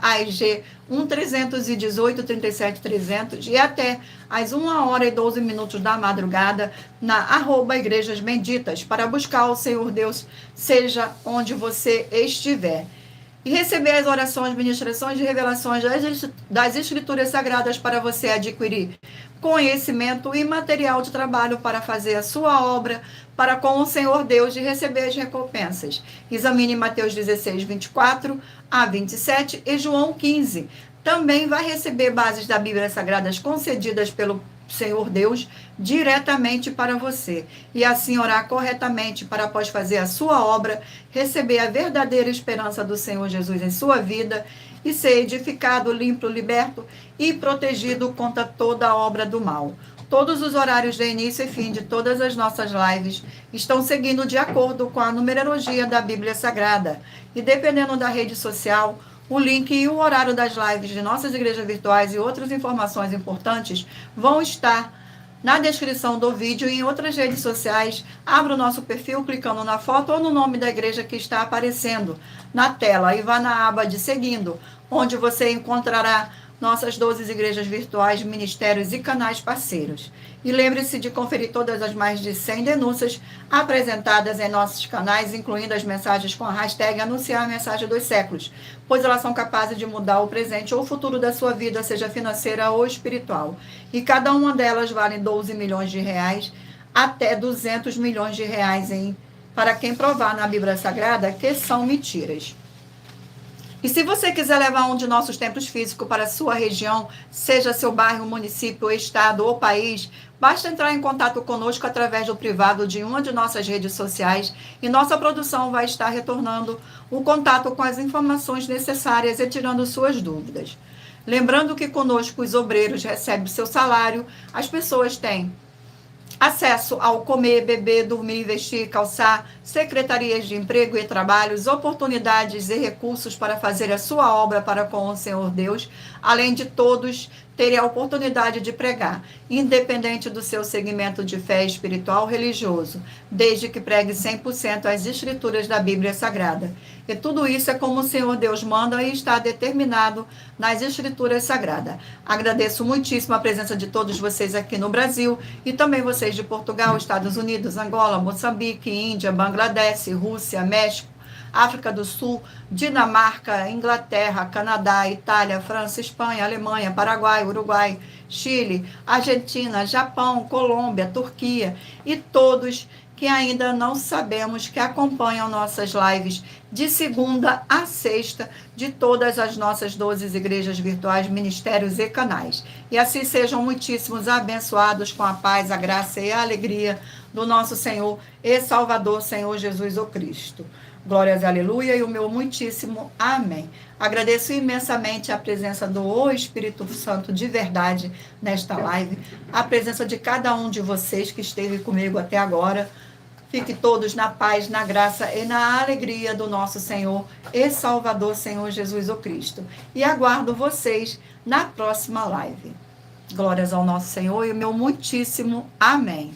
Speaker 1: @AIG 1318 37 300 e até às 1h12 da madrugada, na @Igrejas Benditas, para buscar o Senhor Deus, seja onde você estiver. E receber as orações, ministrações e revelações das Escrituras Sagradas para você adquirir conhecimento e material de trabalho para fazer a sua obra para com o Senhor Deus e receber as recompensas. Examine Mateus 16, 24 a 27 e João 15. Também vai receber bases da Bíblia Sagradas concedidas pelo Senhor Deus diretamente para você, e assim orar corretamente para, após fazer a sua obra, receber a verdadeira esperança do Senhor Jesus em sua vida e ser edificado, limpo, liberto e protegido contra toda a obra do mal. Todos os horários de início e fim de todas as nossas lives estão seguindo de acordo com a numerologia da Bíblia Sagrada, e dependendo da rede social, o link e o horário das lives de nossas igrejas virtuais e outras informações importantes vão estar na descrição do vídeo e em outras redes sociais. Abra o nosso perfil clicando na foto ou no nome da igreja que está aparecendo na tela e vá na aba de seguindo, onde você encontrará nossas 12 igrejas virtuais, ministérios e canais parceiros. E lembre-se de conferir todas as mais de 100 denúncias apresentadas em nossos canais, incluindo as mensagens com a hashtag Anunciar a Mensagem dos Séculos, pois elas são capazes de mudar o presente ou o futuro da sua vida, seja financeira ou espiritual. E cada uma delas vale 12 milhões de reais, até 200 milhões de reais, para quem provar na Bíblia Sagrada que são mentiras. E se você quiser levar um de nossos templos físicos para a sua região, seja seu bairro, município, estado ou país, basta entrar em contato conosco através do privado de uma de nossas redes sociais e nossa produção vai estar retornando o contato com as informações necessárias e tirando suas dúvidas. Lembrando que conosco os obreiros recebem seu salário, as pessoas têm acesso ao comer, beber, dormir, vestir, calçar, secretarias de emprego e trabalhos, oportunidades e recursos para fazer a sua obra para com o Senhor Deus, além de todos terem a oportunidade de pregar, independente do seu segmento de fé espiritual ou religioso, desde que pregue 100% as escrituras da Bíblia Sagrada. E tudo isso é como o Senhor Deus manda e está determinado nas escrituras sagradas. Agradeço muitíssimo a presença de todos vocês aqui no Brasil e também vocês de Portugal, Estados Unidos, Angola, Moçambique, Índia, Bangladesh, Rússia, México, África do Sul, Dinamarca, Inglaterra, Canadá, Itália, França, Espanha, Alemanha, Paraguai, Uruguai, Chile, Argentina, Japão, Colômbia, Turquia e todos que ainda não sabemos que acompanham nossas lives de segunda a sexta de todas as nossas 12 igrejas virtuais, ministérios e canais. E assim sejam muitíssimos abençoados com a paz, a graça e a alegria do nosso Senhor e Salvador, Senhor Jesus o Cristo. Glórias, aleluia, e o meu muitíssimo amém. Agradeço imensamente a presença do Espírito Santo de verdade nesta live, a presença de cada um de vocês que esteve comigo até agora. Fique todos na paz, na graça e na alegria do nosso Senhor e Salvador, Senhor Jesus o Cristo. E aguardo vocês na próxima live. Glórias ao nosso Senhor e o meu muitíssimo amém.